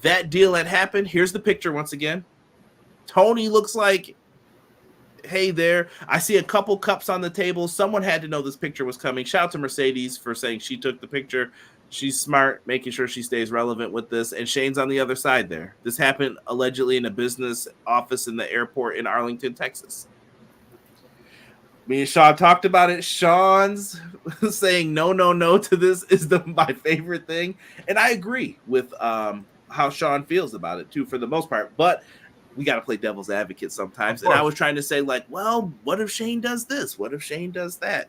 That deal had happened. Here's the picture once again. Tony looks like, hey there. I see a couple cups on the table. Someone had to know this picture was coming. Shout out to Mercedes for saying she took the picture. She's smart, making sure she stays relevant with this. And Shane's on the other side there. This happened allegedly in a business office in the airport in Arlington, Texas. Me and Sean talked about it. Sean's saying no to this is my favorite thing. And I agree with how Sean feels about it too, for the most part. But we got to play devil's advocate sometimes. And I was trying to say, like, well, what if Shane does this? What if Shane does that?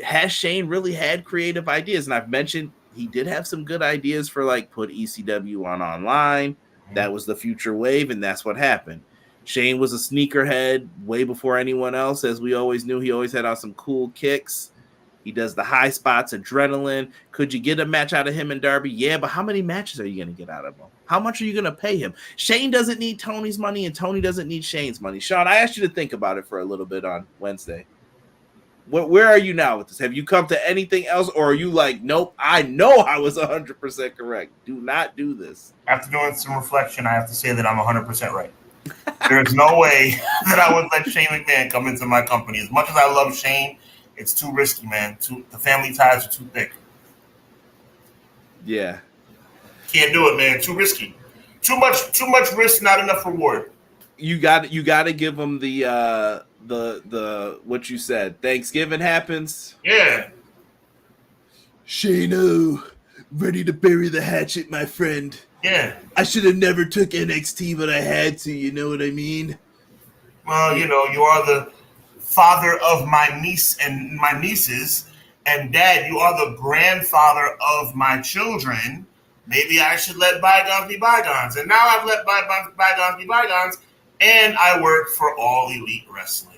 Has Shane really had creative ideas? And I've mentioned he did have some good ideas for, like, put ECW on online. That was the future wave, and that's what happened. Shane was a sneakerhead way before anyone else, as we always knew. He always had on some cool kicks. He does the high spots, adrenaline. Could you get a match out of him and Darby? Yeah, but how many matches are you going to get out of him? How much are you going to pay him? Shane doesn't need Tony's money, and Tony doesn't need Shane's money. Sean, I asked you to think about it for a little bit on Wednesday. Where are you now with this? Have you come to anything else, or are you like, nope, I know I was 100% correct. Do not do this. After doing some reflection, I have to say that I'm 100% right. There's no way that I would let Shane McMahon come into my company. As much as I love Shane, it's too risky, man. The family ties are too thick. Yeah. Can't do it, man. Too risky. Too much risk, not enough reward. You got to give them the what you said. Thanksgiving happens. Yeah. Shane, ready to bury the hatchet, my friend. Yeah. I should have never took NXT, but I had to. You know what I mean? Well, you know, you are the father of my niece and my nieces, and Dad, you are the grandfather of my children. Maybe I should let bygones be bygones. And now I've let bygones be bygones, and I work for All Elite Wrestling.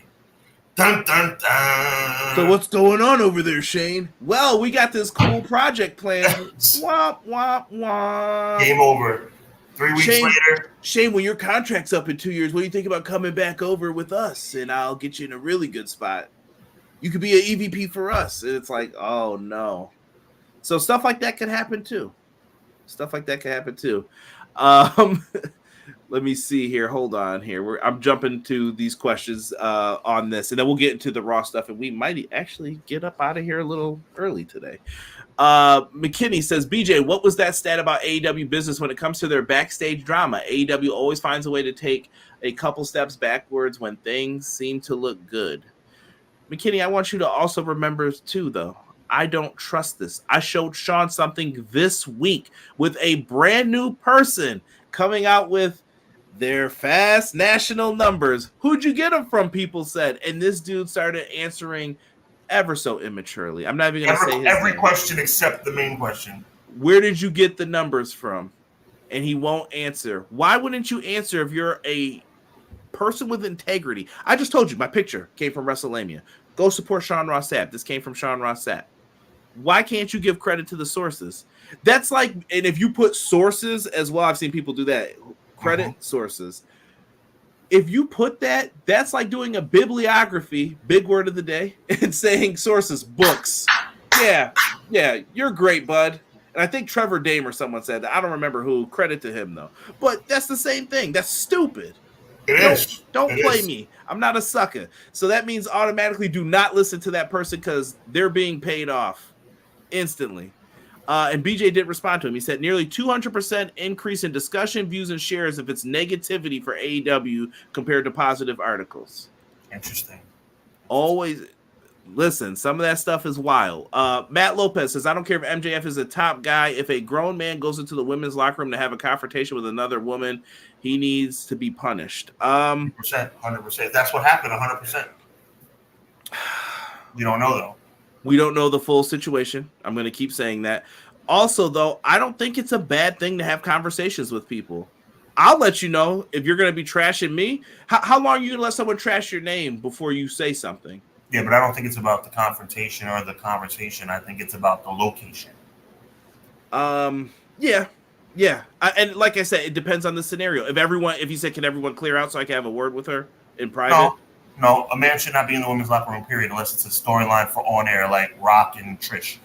Dun, dun, dun. So what's going on over there, Shane? Well, we got this cool project planned. Womp, womp, womp. Game over. 3 weeks later. Shane, when your contract's up in 2 years, what do you think about coming back over with us? And I'll get you in a really good spot. You could be an EVP for us. And it's like, oh, no. So stuff like that can happen, too. Let me see here. Hold on here. I'm jumping to these questions on this, and then we'll get into the Raw stuff, and we might actually get up out of here a little early today. McKinney says, BJ, what was that stat about AEW business when it comes to their backstage drama? AEW always finds a way to take a couple steps backwards when things seem to look good. McKinney, I want you to also remember, too, though, I don't trust this. I showed Sean something this week with a brand new person coming out with their fast national numbers. Who'd you get them from? People said, and this dude started answering ever so immaturely. I'm not even going to say every name. question except the main question. Where did you get the numbers from? And he won't answer. Why wouldn't you answer if you're a person with integrity? I just told you my picture came from WrestleMania. Go support Sean Ross Sapp. This came from Sean Ross Sapp. Why can't you give credit to the sources? That's like, and if you put sources as well, I've seen people do that. Credit sources. If you put that, that's like doing a bibliography, big word of the day, and saying sources, books. Yeah, you're great, bud. And I think Trevor Dame or someone said that. I don't remember who. Credit to him, though. But that's the same thing. That's stupid. Don't play me. I'm not a sucker. So that means automatically do not listen to that person because they're being paid off instantly. And BJ did respond to him. He said nearly 200% increase in discussion, views, and shares if it's negativity for AEW compared to positive articles. Interesting. Always listen. Some of that stuff is wild. Matt Lopez says, I don't care if MJF is a top guy. If a grown man goes into the women's locker room to have a confrontation with another woman, he needs to be punished. 100%. That's what happened. 100%. We don't know though. We don't know the full situation. I'm going to keep saying that. Also, though, I don't think it's a bad thing to have conversations with people. I'll let you know if you're going to be trashing me. How long are you going to let someone trash your name before you say something? Yeah, but I don't think it's about the confrontation or the conversation. I think it's about the location. Yeah. And like I said, it depends on the scenario. If you said, can everyone clear out so I can have a word with her in private? No, a man should not be in the women's locker room, period, unless it's a storyline for on air like Rock and Trish.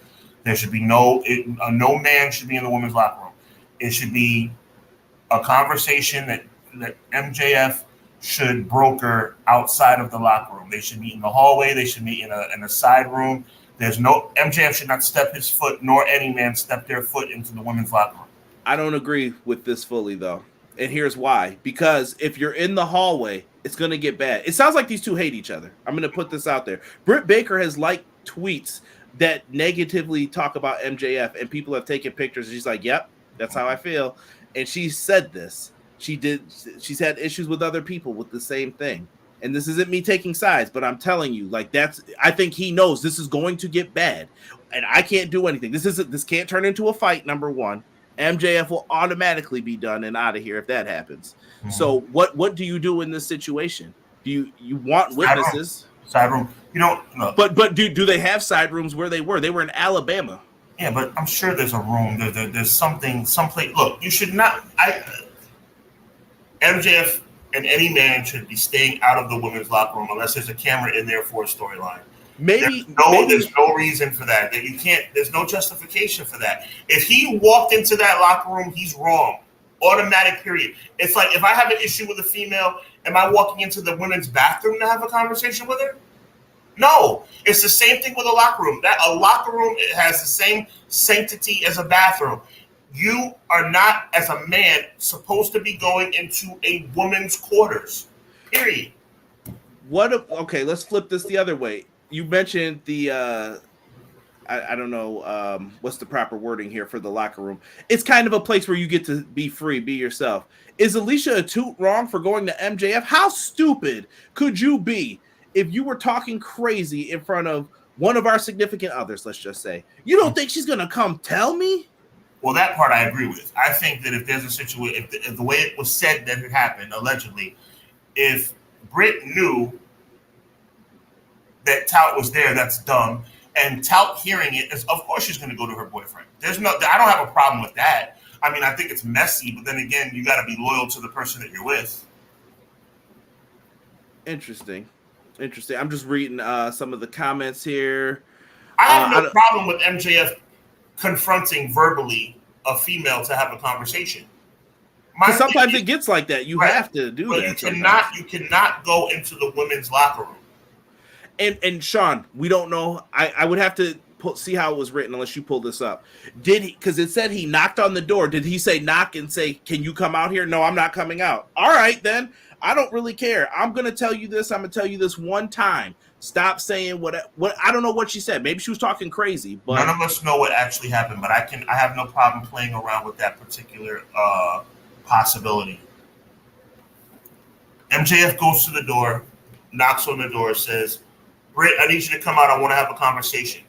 There should be no man should be in the women's locker room. It should be a conversation that MJF should broker outside of the locker room. They should meet in the hallway. They should meet in a side room. MJF should not step his foot, nor any man step their foot into the women's locker room. I don't agree with this fully, though. And here's why. Because if you're in the hallway it's going to get bad. It sounds like these two hate each other. I'm going to put this out there. Britt Baker has liked tweets that negatively talk about MJF, and people have taken pictures, and she's like, yep, that's how I feel. And she said this. She's had issues with other people with the same thing. And this isn't me taking sides, but I'm telling you, like, I think he knows this is going to get bad, and I can't do anything. This can't turn into a fight, number one. MJF will automatically be done and out of here if that happens. Mm-hmm. So what do you do in this situation? Do you want witnesses? Side room. No. But do they have side rooms where they were? They were in Alabama. Yeah, but I'm sure there's a room. There's something, someplace. Look, you should not. MJF and any man should be staying out of the women's locker room unless there's a camera in there for a storyline. Maybe there's no reason for that. That you can't. There's no justification for that. If he walked into that locker room, he's wrong. Automatic period. It's like if I have an issue with a female, am I walking into the women's bathroom to have a conversation with her? No. It's the same thing with a locker room. A locker room has the same sanctity as a bathroom. You are not, as a man, supposed to be going into a woman's quarters. Period. Okay, let's flip this the other way. You mentioned the I don't know what's the proper wording here for the locker room. It's kind of a place where you get to be free, be yourself. Is Alicia Atout wrong for going to MJF? How stupid could you be if you were talking crazy in front of one of our significant others, let's just say? You don't think she's going to come tell me? Well, that part I agree with. I think that if there's a situation, if the way it was said that it happened, allegedly, if Britt knew that Tout was there, that's dumb. And Tout hearing it, of course she's going to go to her boyfriend. I don't have a problem with that. I mean, I think it's messy, but then again, you got to be loyal to the person that you're with. Interesting. I'm just reading some of the comments here. I have no problem with MJF confronting verbally a female to have a conversation. Sometimes it gets like that. You have to do that. You cannot go into the women's locker room. And Sean, we don't know. I would have to see how it was written unless you pull this up. Did he? Because it said he knocked on the door. Did he say knock and say, "Can you come out here?" No, I'm not coming out. All right, then. I don't really care. I'm gonna tell you this. I'm gonna tell you this one time. Stop saying what I don't know what she said. Maybe she was talking crazy. But none of us know what actually happened. But I have no problem playing around with that particular possibility. MJF goes to the door, knocks on the door, says, Britt, I need you to come out. I want to have a conversation.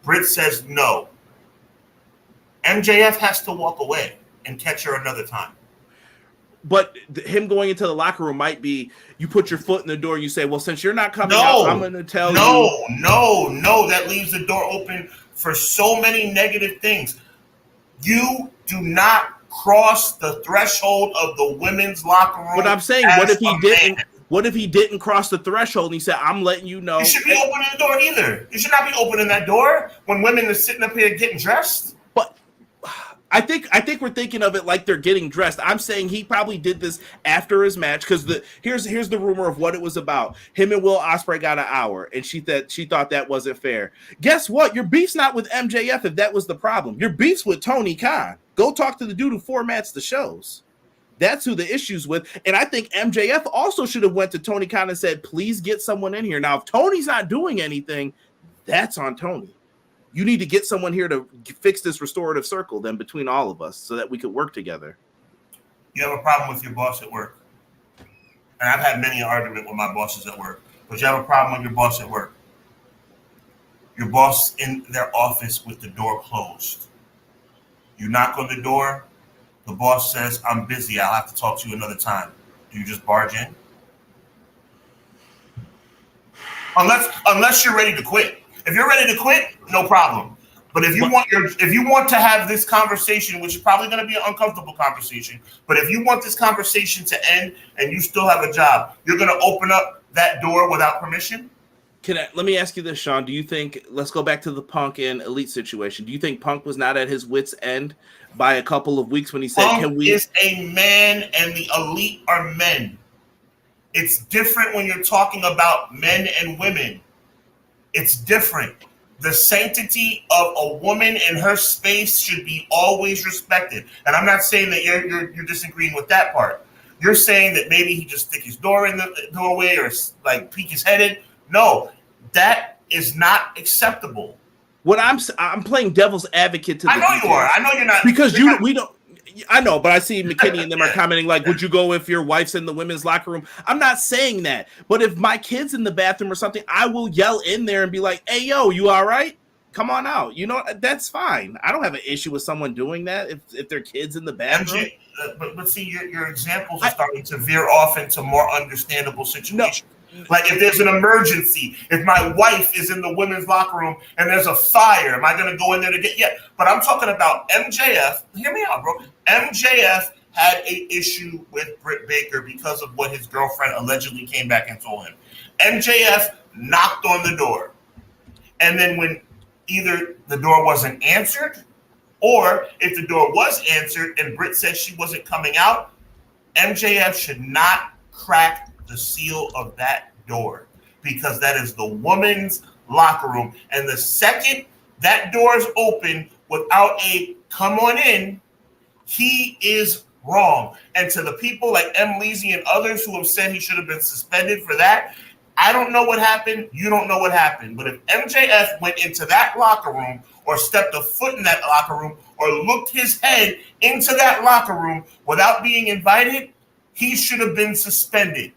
Britt says no. MJF has to walk away and catch her another time. But him going into the locker room might be, you put your foot in the door, you say, well, since you're not coming out, I'm going to tell you. No. That leaves the door open for so many negative things. You do not cross the threshold of the women's locker room. But I'm saying, what if he didn't? What if he didn't cross the threshold and he said, I'm letting you know? You should be opening the door either. You should not be opening that door when women are sitting up here getting dressed. But I think we're thinking of it like they're getting dressed. I'm saying he probably did this after his match because here's the rumor of what it was about. Him and Will Ospreay got an hour, and she thought that wasn't fair. Guess what? Your beef's not with MJF if that was the problem. Your beef's with Tony Khan. Go talk to the dude who formats the shows. That's who the issue's with. And I think MJF also should have went to Tony Khan and said, please get someone in here. Now, if Tony's not doing anything, that's on Tony. You need to get someone here to fix this restorative circle then between all of us so that we could work together. You have a problem with your boss at work. And I've had many arguments with my bosses at work. But you have a problem with your boss at work. Your boss in their office with the door closed. You knock on the door. The boss says, I'm busy. I'll have to talk to you another time. Do you just barge in? Unless you're ready to quit. If you're ready to quit, no problem. But if you want to have this conversation, which is probably going to be an uncomfortable conversation, but if you want this conversation to end and you still have a job, you're going to open up that door without permission? Let me ask you this, Sean. Do you think, let's go back to the Punk and Elite situation. Do you think Punk was not at his wit's end by a couple of weeks when he said, Punk is a man and the Elite are men. It's different when you're talking about men and women. It's different. The sanctity of a woman and her space should be always respected. And I'm not saying that you're disagreeing with that part. You're saying that maybe he just stick his door in the doorway or like peek his head in. No, that is not acceptable. What I'm playing devil's advocate to the details. You are. I know you're not. Because we don't. I know, but I see McKinney and them are commenting like, would you go if your wife's in the women's locker room? I'm not saying that. But if my kid's in the bathroom or something, I will yell in there and be like, hey, yo, you all right? Come on out. You know, that's fine. I don't have an issue with someone doing that if their kid's in the bathroom. MJ, but see, your examples are starting to veer off into more understandable situations. No. Like if there's an emergency, if my wife is in the women's locker room and there's a fire, am I going to go in there to get? Yeah, but I'm talking about MJF. Hear me out, bro. MJF had an issue with Britt Baker because of what his girlfriend allegedly came back and told him. MJF knocked on the door, and then when either the door wasn't answered, or if the door was answered and Britt said she wasn't coming out, MJF should not crack the seal of that door because that is the woman's locker room. And the second that door is open without a come on in, he is wrong. And to the people like M. Leasy and others who have said he should have been suspended for that, I don't know what happened. You don't know what happened. But if MJF went into that locker room or stepped a foot in that locker room or looked his head into that locker room without being invited, he should have been suspended.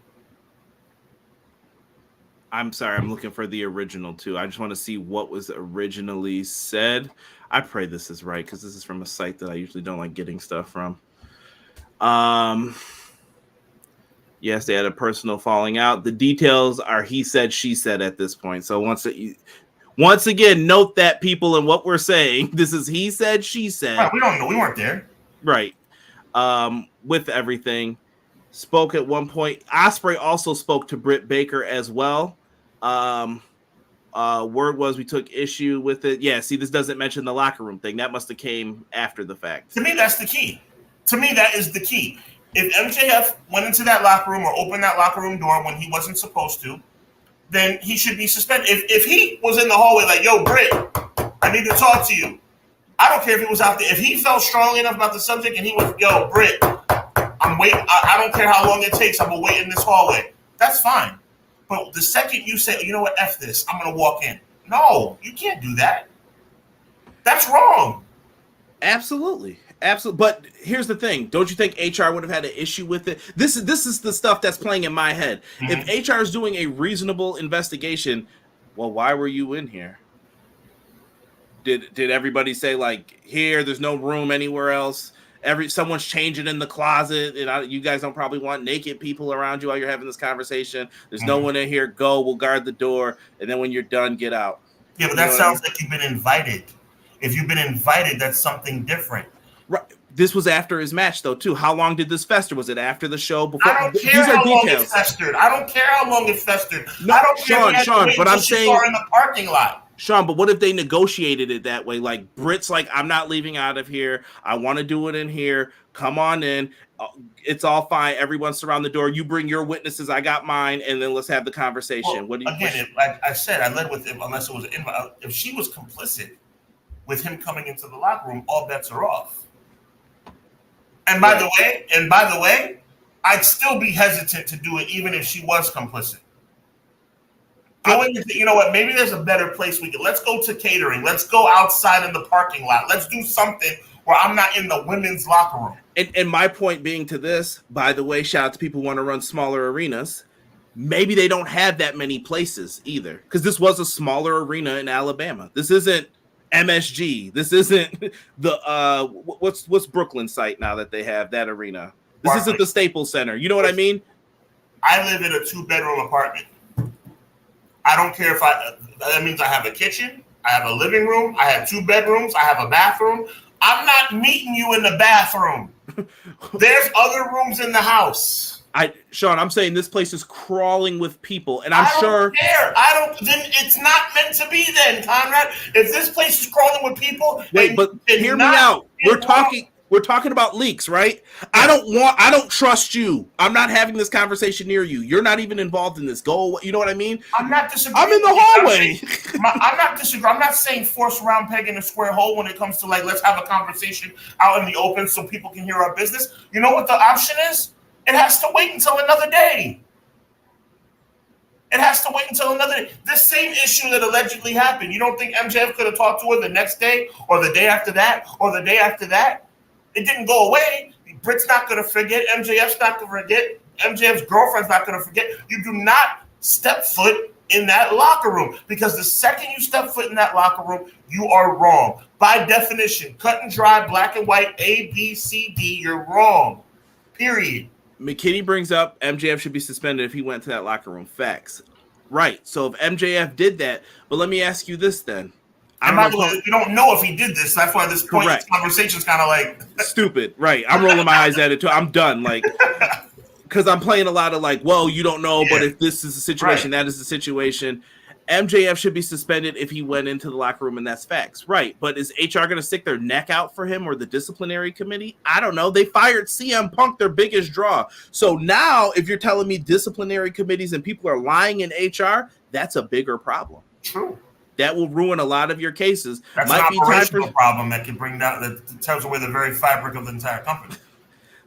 I'm sorry, I'm looking for the original too. I just want to see what was originally said. I pray this is right because this is from a site that I usually don't like getting stuff from. Yes, they had a personal falling out. The details are he said, she said at this point. So once again, note that, people, and what we're saying. This is he said, she said. Right, we don't know. We weren't there. Right. With everything. Spoke at one point. Ospreay also spoke to Britt Baker as well. Word was we took issue with it. Yeah, see, this doesn't mention the locker room thing. That must have came after the fact. To me, that's the key. To me, that is the key. If MJF went into that locker room or opened that locker room door when he wasn't supposed to, then he should be suspended. If he was in the hallway like, yo, Britt, I need to talk to you. I don't care if he was out there. If he felt strongly enough about the subject and he was, yo, Britt, I'm waiting. I don't care how long it takes. I'm going to wait in this hallway. That's fine. But the second you say, you know what, F this, I'm going to walk in. No, you can't do that. That's wrong. Absolutely. Absolutely. But here's the thing. Don't you think HR would have had an issue with it? This is the stuff that's playing in my head. Mm-hmm. If HR is doing a reasonable investigation, well, why were you in here? Did everybody say, like, here, there's no room anywhere else? Someone's changing in the closet, and you guys don't probably want naked people around you while you're having this conversation. There's no one in here. Go, we'll guard the door, and then when you're done, get out. Yeah, but that sounds like you've been invited. If you've been invited, that's something different. Right. This was after his match, though, too. How long did this fester? Was it after the show? Before? I don't care how long it festered. I don't care how long it festered. No, I don't care. Sean, but I'm saying in the parking lot. Sean, but what if they negotiated it that way? Like, Britt's like, I'm not leaving out of here. I want to do it in here. Come on in. It's all fine. Everyone surround the door. You bring your witnesses. I got mine. And then let's have the conversation. Well, what do you again, like I said, I led with it unless it was an invite. If she was complicit with him coming into the locker room, all bets are off. And by the way, I'd still be hesitant to do it even if she was complicit. You know what? Maybe there's a better place we can. Let's go to catering. Let's go outside in the parking lot. Let's do something where I'm not in the women's locker room. And my point being to this, by the way, shout out to people who want to run smaller arenas. Maybe they don't have that many places either, because this was a smaller arena in Alabama. This isn't MSG. This isn't the what's Brooklyn site now that they have that arena. This isn't the Staples Center. You know what I mean? I live in a 2-bedroom apartment. I don't care if that means I have a kitchen, I have a living room, I have 2 bedrooms, I have a bathroom. I'm not meeting you in the bathroom. There's other rooms in the house. Sean, I'm saying this place is crawling with people, and I'm sure. Care. Then it's not meant to be then, Conrad. If this place is crawling with people, wait, but hear me out. We're talking about leaks, right? I don't trust you. I'm not having this conversation near you. You're not even involved in this. Go away. You know what I mean? I'm not disagreeing. I'm in the hallway. I'm not disagreeing. I'm not saying force a round peg in a square hole when it comes to, like, let's have a conversation out in the open so people can hear our business. You know what the option is? It has to wait until another day. It has to wait until another day. This same issue that allegedly happened, you don't think MJF could have talked to her the next day or the day after that or the day after that? It didn't go away. Britt's not going to forget. MJF's not going to forget. MJF's girlfriend's not going to forget. You do not step foot in that locker room, because the second you step foot in that locker room, you are wrong. By definition, cut and dry, black and white, A, B, C, D, you're wrong. Period. McKinney brings up MJF should be suspended if he went to that locker room. Facts. Right. So if MJF did that, but let me ask you this then. And by the way, we don't know if he did this. That's why this point, this conversation is kind of like stupid. Right. I'm rolling my eyes at it too. I'm done. Like, because I'm playing a lot of like, well, you don't know, but if this is the situation, that is the situation. MJF should be suspended if he went into the locker room, and that's facts. Right. But is HR going to stick their neck out for him, or the disciplinary committee? I don't know. They fired CM Punk, their biggest draw. So now if you're telling me disciplinary committees and people are lying in HR, that's a bigger problem. True. That will ruin a lot of your cases. That's an operational problem that can bring down, that tells away the very fabric of the entire company.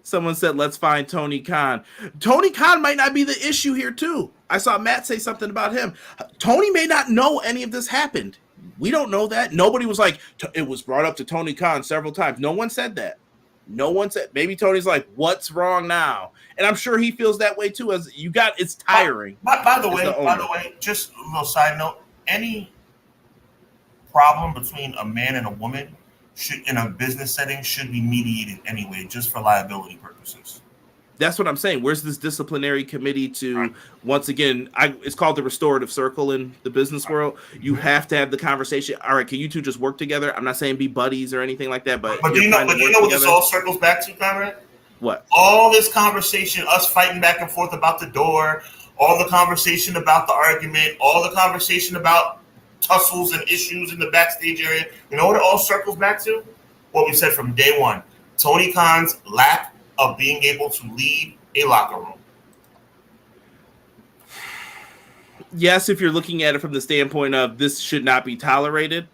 Someone said, let's find Tony Khan. Tony Khan might not be the issue here, too. I saw Matt say something about him. Tony may not know any of this happened. We don't know that. Nobody was like, it was brought up to Tony Khan several times. No one said that. No one said. Maybe Tony's like, what's wrong now? And I'm sure he feels that way, too. As you got, it's tiring. By the way, just a little side note. Any problem between a man and a woman in a business setting should be mediated anyway, just for liability purposes. That's what I'm saying. Where's this disciplinary committee to, once again, it's called the restorative circle in the business world. You have to have the conversation. All right, can you two just work together? I'm not saying be buddies or anything like that, but do you know what this all circles back to, Conrad? What? All this conversation, us fighting back and forth about the door, all the conversation about the argument, all the conversation about tussles and issues in the backstage area. You know what it all circles back to? What we said from day one. Tony Khan's lack of being able to lead a locker room. Yes, if you're looking at it from the standpoint of this should not be tolerated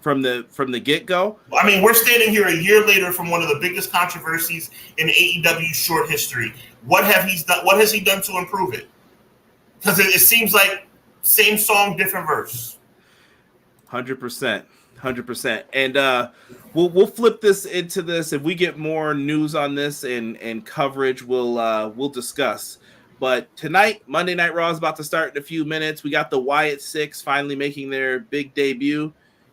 from the get-go. I mean, we're standing here a year later from one of the biggest controversies in AEW's short history. What has he done to improve it? Because it seems like same song, different verse. 100%. And we'll flip this into this. If we get more news on this and coverage, we'll discuss. But tonight, Monday Night Raw is about to start in a few minutes. We got the Wyatt Six finally making their big debut.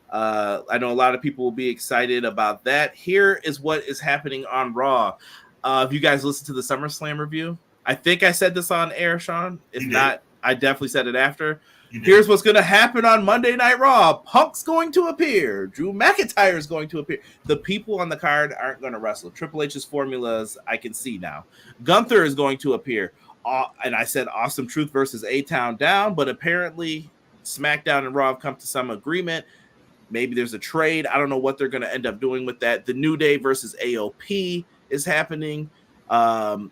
I know a lot of people will be excited about that. Here is what is happening on Raw. If you guys listen to the SummerSlam review, I think I said this on air, Sean. If not, I definitely said it after. Here's what's going to happen on Monday Night Raw. Punk's going to appear. Drew McIntyre is going to appear. The people on the card aren't going to wrestle. Triple H's formulas, I can see now. Gunther is going to appear. And I said Awesome Truth versus A-Town Down, but apparently SmackDown and Raw have come to some agreement. Maybe there's a trade. I don't know what they're going to end up doing with that. The New Day versus AOP is happening.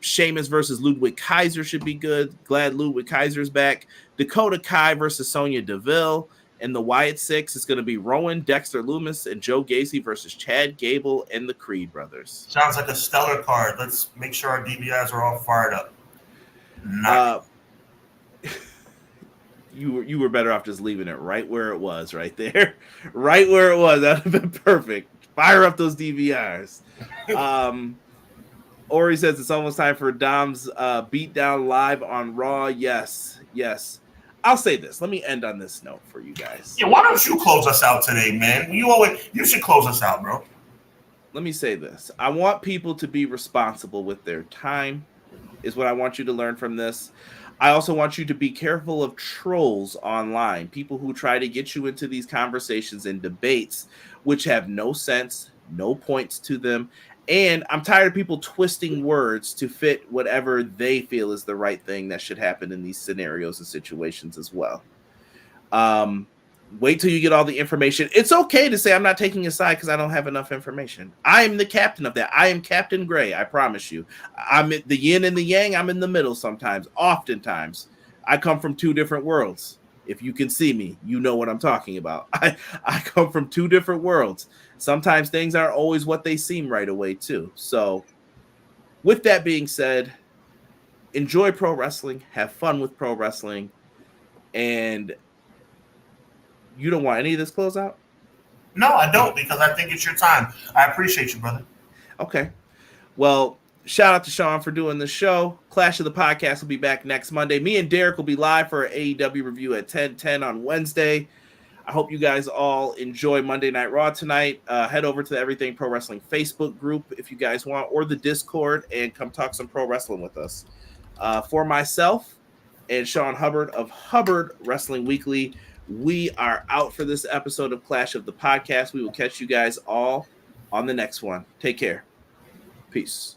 Sheamus versus Ludwig Kaiser should be good. Glad Ludwig Kaiser's back. Dakota Kai versus Sonya Deville. And the Wyatt Six is going to be Rowan, Dexter Lumis, and Joe Gacy versus Chad Gable and the Creed brothers. Sounds like a stellar card. Let's make sure our DVIs are all fired up. You were better off just leaving it right where it was, right there. Right where it was. That would have been perfect. Fire up those DVRs. Ori says it's almost time for Dom's beatdown live on Raw. Yes. I'll say this. Let me end on this note for you guys. Yeah, why don't you close us out today, man? You should close us out, bro. Let me say this. I want people to be responsible with their time, is what I want you to learn from this. I also want you to be careful of trolls online, people who try to get you into these conversations and debates, which have no sense, no points to them. And I'm tired of people twisting words to fit whatever they feel is the right thing that should happen in these scenarios and situations as well. Wait till you get all the information. It's okay to say I'm not taking a side because I don't have enough information. I am the captain of that. I am Captain Gray, I promise you. I'm the yin and the yang. I'm in the middle sometimes. Oftentimes. I come from two different worlds. If you can see me, you know what I'm talking about. I come from two different worlds. Sometimes things aren't always what they seem right away, too. So, with that being said, enjoy pro wrestling, have fun with pro wrestling, and you don't want any of this closeout? No, I don't, because I think it's your time. I appreciate you, brother. Okay. Well, shout out to Sean for doing the show. Clash of the Podcast will be back next Monday. Me and Derek will be live for an AEW review at 10:10 on Wednesday. I hope you guys all enjoy Monday Night Raw tonight. Head over to the Everything Pro Wrestling Facebook group if you guys want, or the Discord, and come talk some pro wrestling with us. For myself and Sean Hubbard of Hubbard Wrestling Weekly, we are out for this episode of Clash of the Podcast. We will catch you guys all on the next one. Take care. Peace.